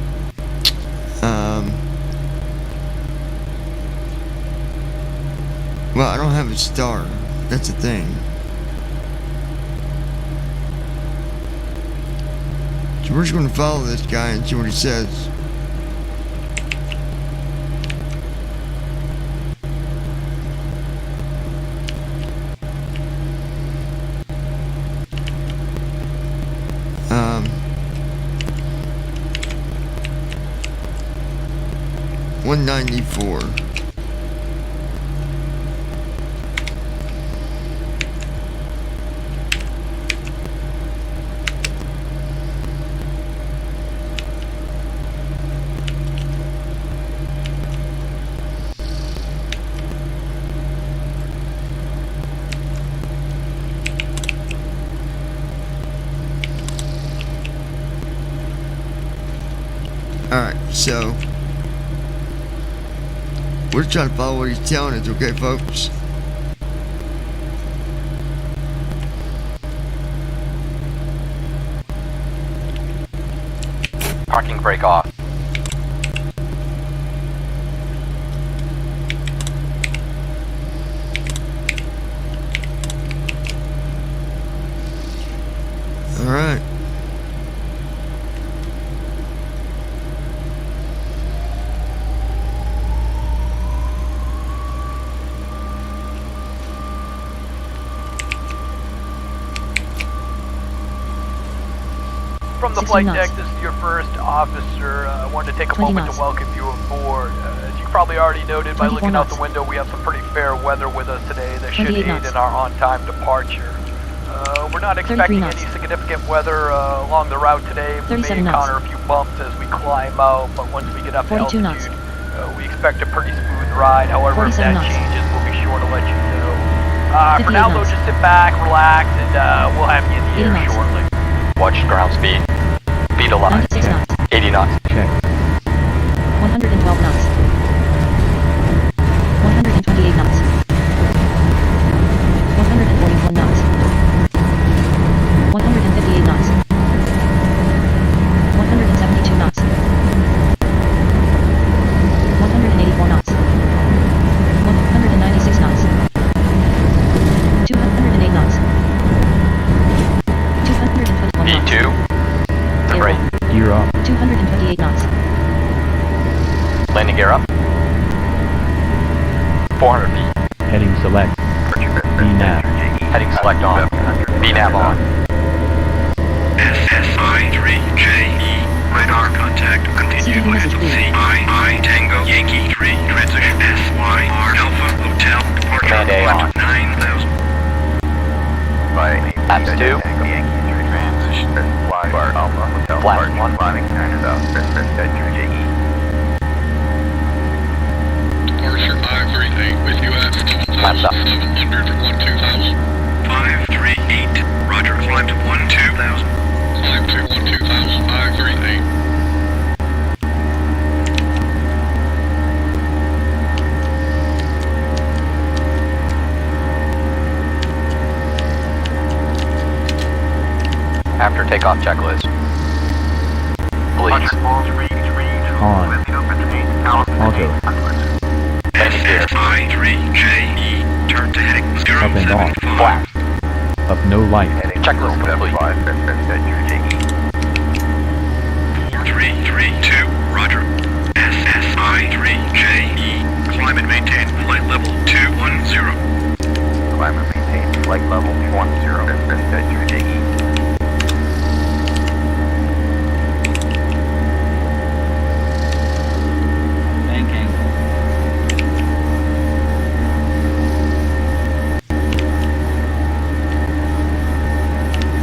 Well, I don't have a star. That's the thing. So we're just gonna follow this guy and see what he says. Um, 194. Alright, so we're just trying to follow what he's telling us, okay, folks? Parking brake off. Alright. From the flight deck, this is your first officer. I wanted to take a moment to welcome you aboard. As you probably already noted by looking out the window, we have some pretty fair weather with us today that should aid in our on-time departure. We're not expecting any significant weather along the route today. We may encounter a few bumps as we climb out, but once we get up to altitude, we expect a pretty smooth ride. However, if that changes, we'll be sure to let you know. For now, though, just sit back, relax, and we'll have you in the air shortly. Watch ground speed. Speed alive. 80 knots. Check. 112 knots. 128 knots. 144 knots. 158 knots. 172 knots. 184 knots. 196 knots. 208 knots. 221 knots. B2. The brake. Gear up. 228 knots. Landing gear up. 400 feet. Heading select. B-nav. Heading select on. B-nav on. SSI-3JE. Radar contact. Continue with CII Tango Yankee 3. Transition SYR Alpha Hotel. Departure Command A on. 9,000. Laps 2. Yankee 3 transition. SYR Alpha Hotel. Flash 1. Climbing 9 south. JE. Departure 538 with you at 1,700 to 12,000. 538. Roger. Climb to 12,000. Climb to 12,000, 538. After takeoff checklist. Please. On. Auto. SSI-3JE. Turn to heading Up and off. 075. Flash. Up no light. Checklist complete. 4332. Roger. SSI-3JE. Climb and maintain flight level 210. Climb and maintain flight level 10. JE.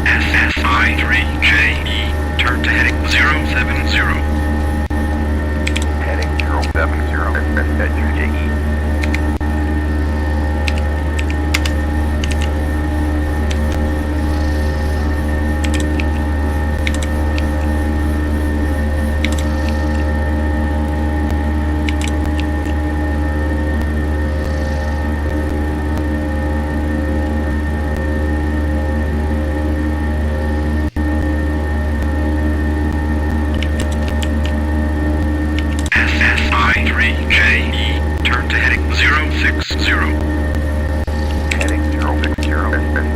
SSI-3JE.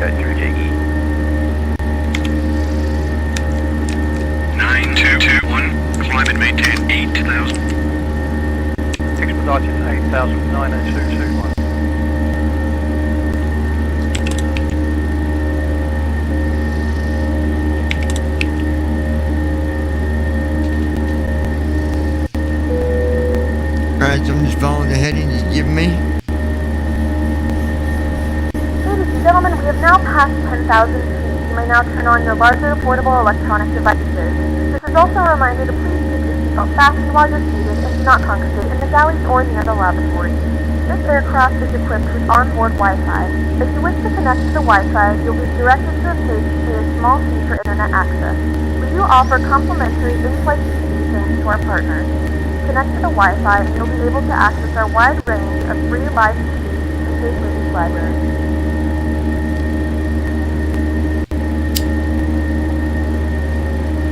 JE. 9221, climb and maintain 8,000. Expedited 8,90221. Alright, so I'm just following the heading he's giving me. Ladies and gentlemen, we have now passed 10,000 feet. You may now turn on your larger portable electronic devices. This is also a reminder to please keep your seatbelt fastened while you're seated and do not congregate in the galleys or near the lavatory. This aircraft is equipped with onboard Wi-Fi. If you wish to connect to the Wi-Fi, you'll be directed to a page to pay a small fee for internet access. We do offer complimentary in-flight TV thanks to our partners. Connect to the Wi-Fi and you'll be able to access our wide range of free live TVs and paid movies library.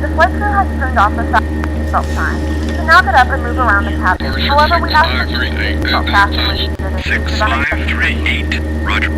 The flight crew has turned off the seatbelt sign. You can now get up and move around the cabin. However, we ask that you keep your seatbelt fastened when seated and to prevent 6538, roger.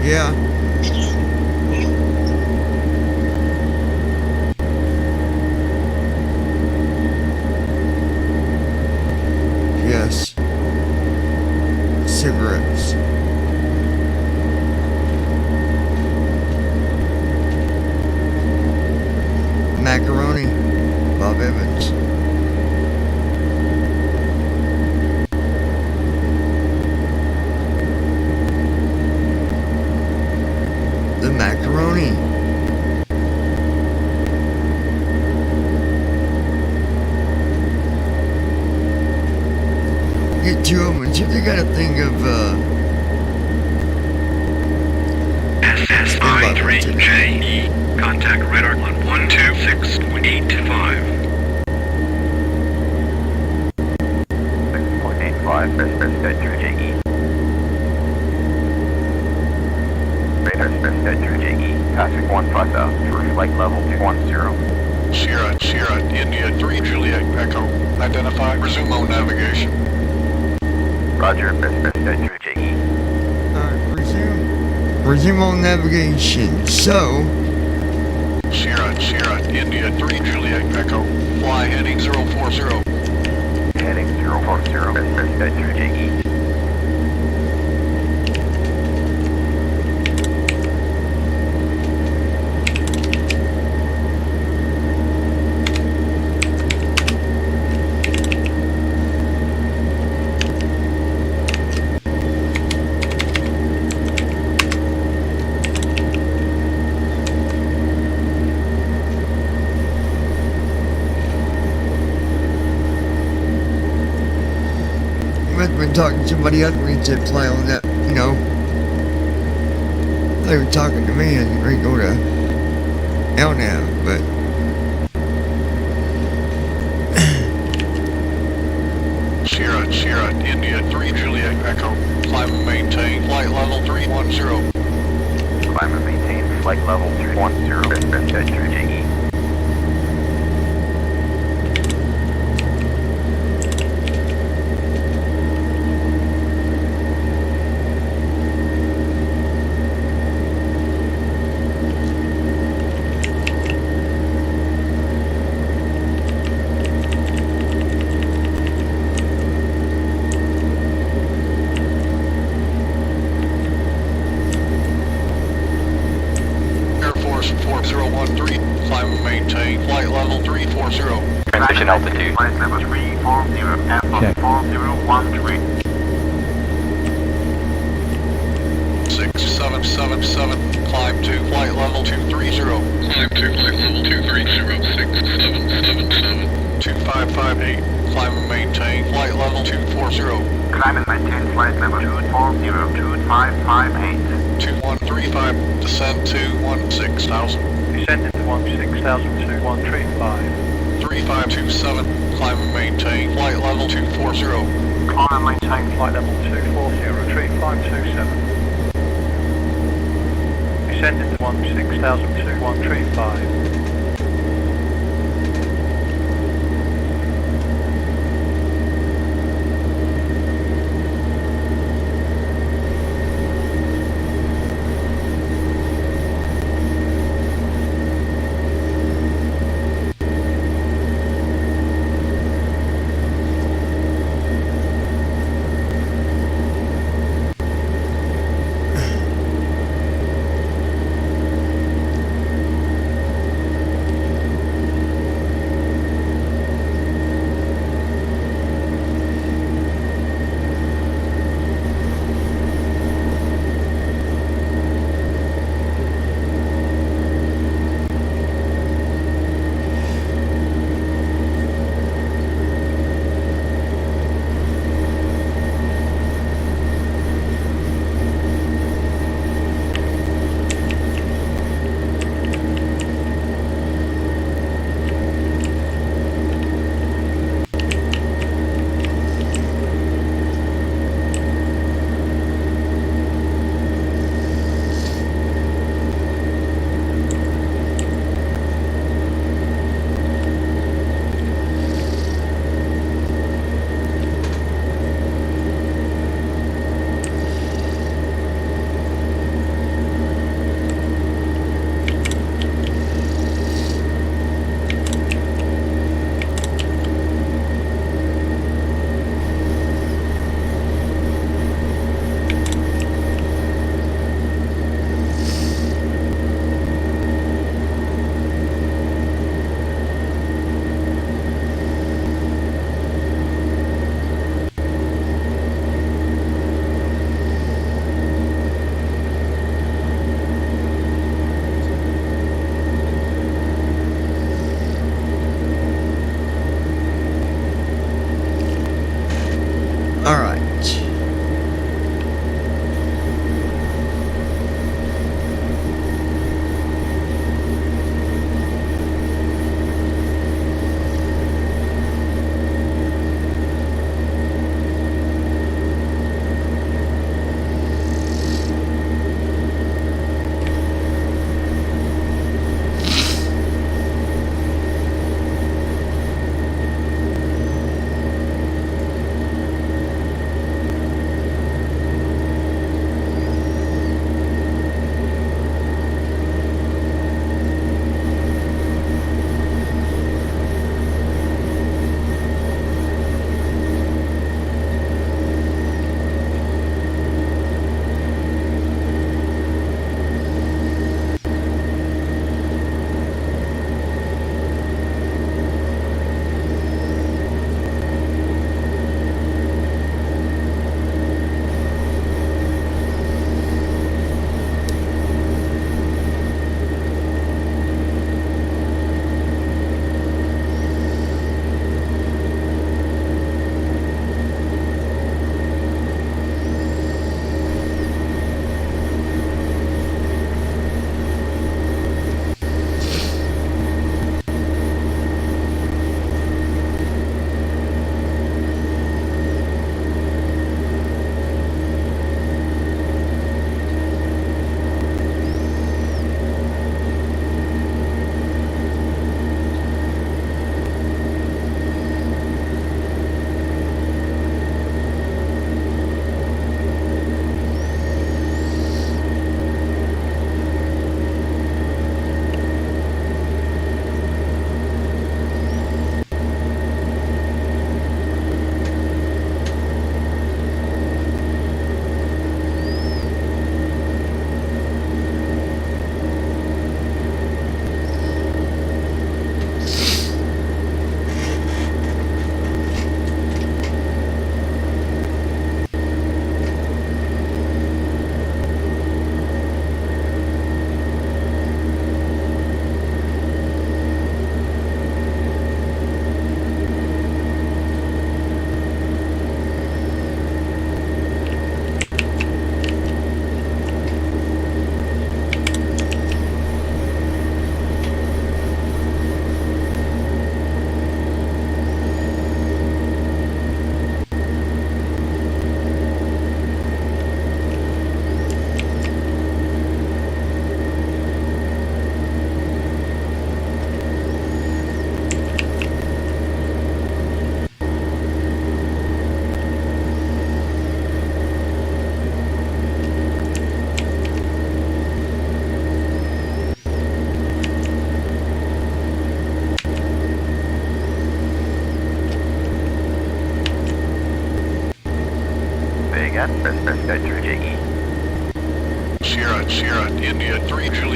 Yeah. Yes. Cigarettes. Macaroni. Bob Evans. The macaroni. Get two of them and see if they got a thing of SSI3JE. Contact radar on 126.85. 6.85, SSI3JE. Radar SSI3JE, passing 15,000 for flight level 210. Sierra, India 3, Juliet Echo. Identify, resume on navigation. Roger, SSI3JE. Alright, resume on navigation. So Sierra, India 3, Juliet Echo. Fly heading 040. Heading 040, SSI3JE. I've been talking to somebody else when he said fly on that, you know. They were talking to me and ready to go to LNAV, but Sierra, India 3, Juliet Echo. Climb and maintain flight level 310. Climb and maintain flight level 310, SSI3JE. Air Force 4013. Climb and maintain flight level 340. Transition altitude. Flight level 340, Alpha Check. 4013. 6777, climb to flight level 230. Climb to flight level 230, 6777. 2558, climb and maintain flight level 240. Climb and maintain flight level 240, 2558. 2135, descend to 16,000. Descending to 16,000 to 135. 3527, climb and maintain flight level 240. Climb and maintain flight level 240, 3527. Descending to 16,000 to 135.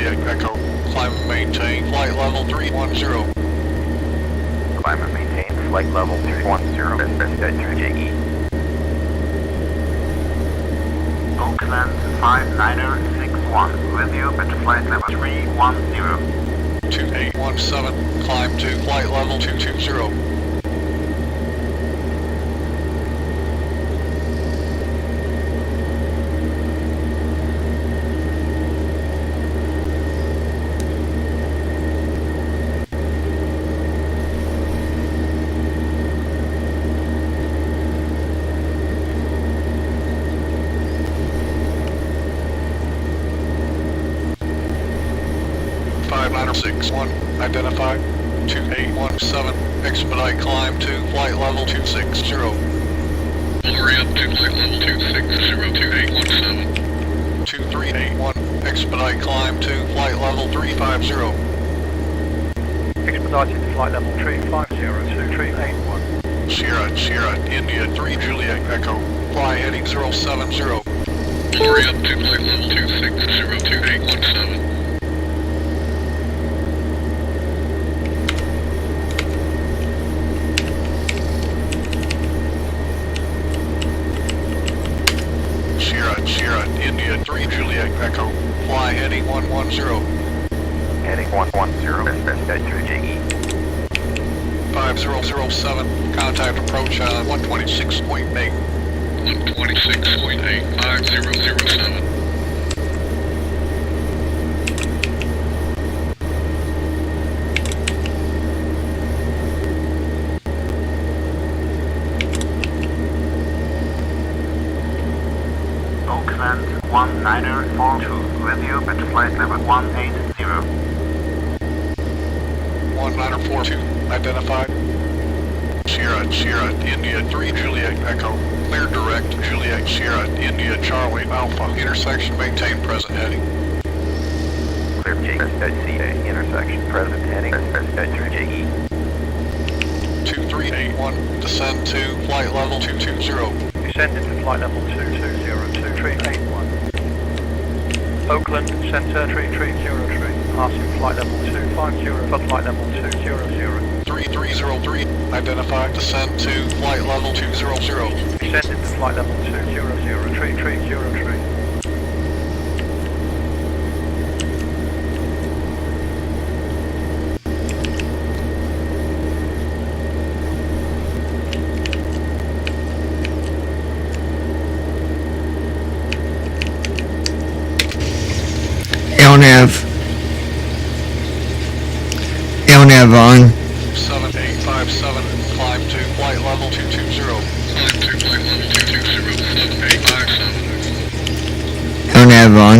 Juliet Echo. Climb and maintain flight level 310. Climb and maintain flight level 310 through JE. Oakland 5961, with you at flight level 310. 2817, climb to flight level 220. Identified. 2817, expedite climb to flight level 260. Hurry up to flight level 260, 2817. 2381, expedite climb to flight level 350. Expedited to flight level 350 to 381. Sierra, India 3 Juliet Echo, fly heading 070. Hurry up to flight level 260, 2817. Sierra, India 3 Juliet Echo, fly heading 110. Heading 110, through JE. 5007, contact approach on 126.8. 126.8, 5007. Oakland 1942, with you at flight level 180. 1942, identified. Sierra, India 3 Juliet Echo, clear direct Juliet Sierra, India Charlie Alpha, intersection maintain present heading. Clear JCA, intersection present heading, through JE. 2381, descend to flight level 220. Descending to flight level 220, 2381. Oakland, Center 3303, passing flight level 250 for flight level 200. 3303, identify, descend to flight level 200. Descending to flight level 200, 3303. LNAV on. 7857, climb to flight level 220. Climb to flight level 220, 7857. LNAV on.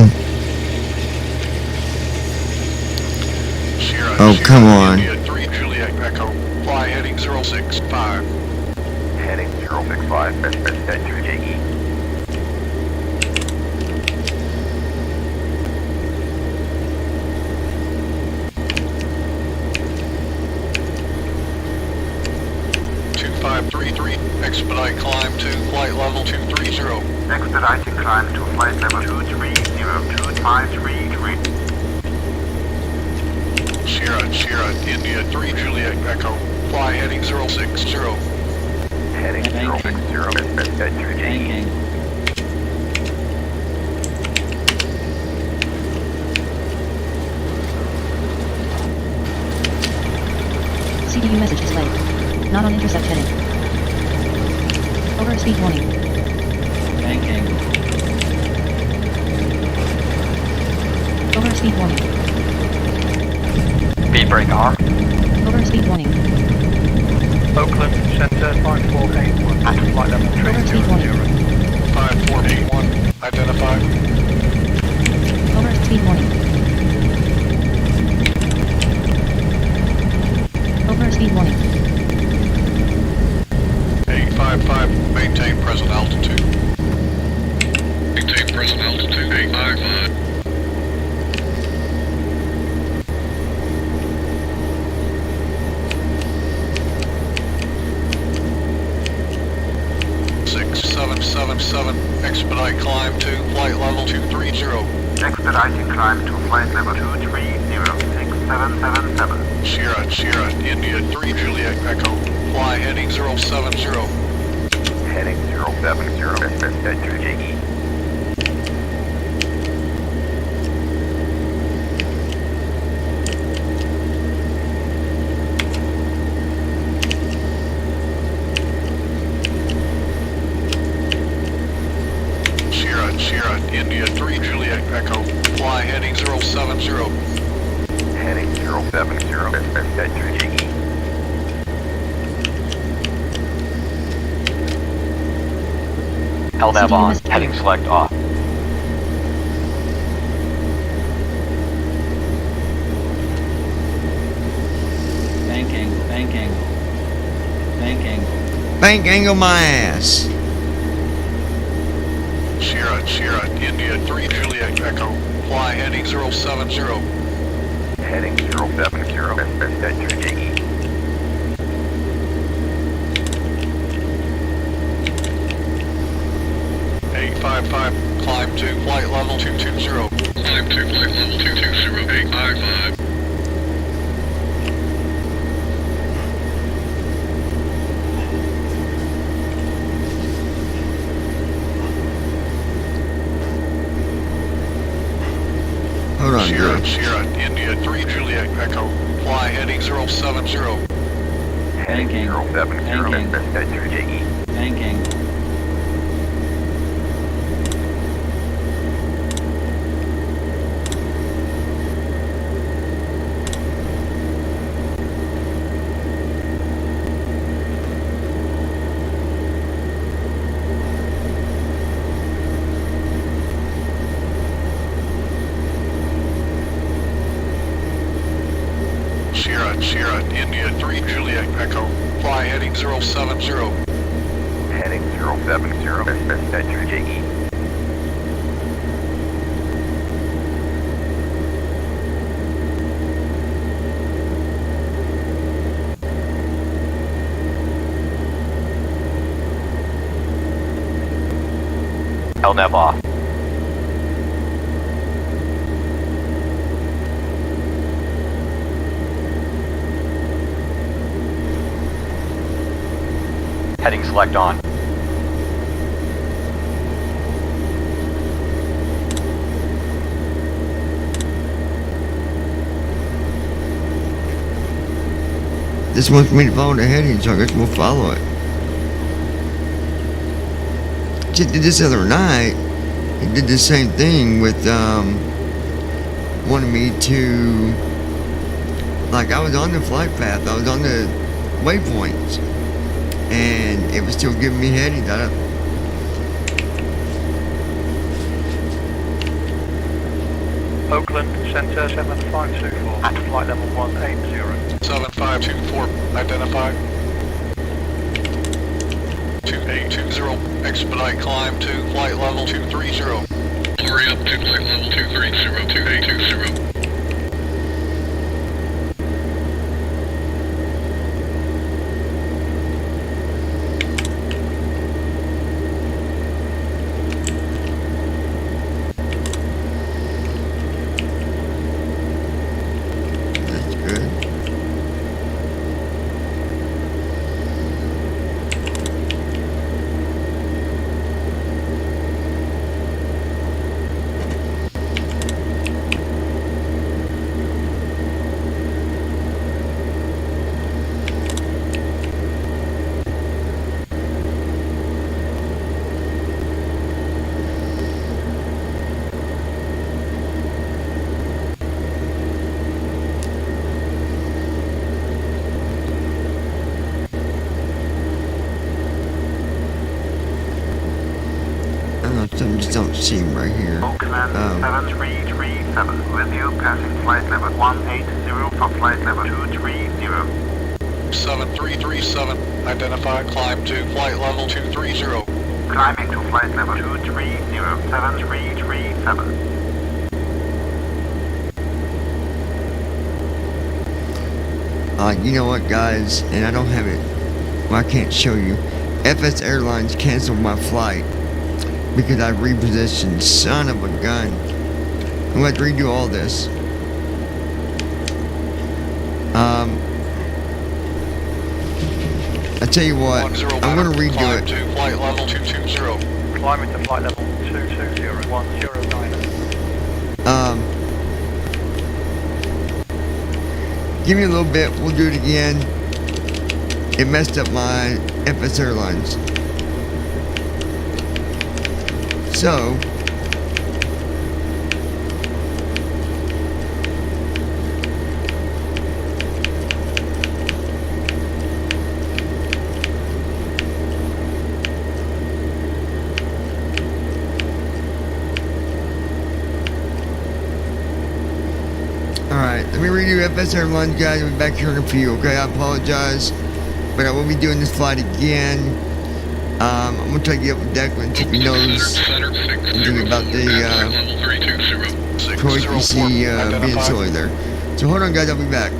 Oh, come on. India 3 Juliet Echo, fly heading 065. Heading 065, through JE. Expedite climb to flight level 230. Expediting climb to flight level 230, 2533. Sierra, India 3 Juliet Echo, fly heading 060. Heading 060, through JE. CDU message displayed. Not on intercept heading. Over speed warning. Banking. Over speed warning. Speed brake arm. Over speed warning. Oakland, Center 5481, at flight level 300. 5481, identified. Over speed warning. Over speed warning. 855, maintain present altitude. Maintain present altitude, 855. Expedite climb to flight level 230. expediting climb to flight level 2306777. Sierra, India 3 Juliet Echo, fly heading 070. Heading 070, through JE. Sierra, India 3 Juliet Echo, fly heading 070. Heading 070, through JE. LNAV on, heading select off. Bank angle, bank angle. Bank angle. Bank angle my ass. Sierra, India 3 Juliet Echo, fly heading 070. Heading 070, through JE. Climb to flight level 220. Climb to flight level 220, 855. Hold on, Sierra, India 3 Juliet Echo, fly heading 070. Heading 070, through JE. Bank angle. Sierra, India 3 Juliet Echo, fly heading 070. Heading 070, through JE. LNAV off. Heading select on. This wants me to follow the heading, so I guess we'll follow it. Just did this other night. He did the same thing with wanted me to, like, I was on the flight path, I was on the waypoints, and it was still giving me headings. Oakland Center 7524 at flight level 180. 7524, identified. 2820, expedite climb to flight level 230. Hurry up to flight level 230, 2820. Something just don't seem right here. Oakland 7337, with you passing flight level 180 for flight level 230. 7337, identified, climb to flight level 230. Climbing to flight level 230, 7337. You know what, guys, and I don't have it, well, I can't show you. FS Airlines canceled my flight because I repositioned, son of a gun. I'm going to redo all this. I tell you what, I'm going to redo it. To flight level 220. Climbing to flight level 220, 109. Give me a little bit, we'll do it again. It messed up my FS Airlines. So, alright, let me redo FS Airlines, guys. I'll be back here in a few, okay? I apologize, but I will be doing this flight again. I'm going to try to get up with Declan so he knows anything about the Troy PC being silly there. So hold on, guys, I'll be back.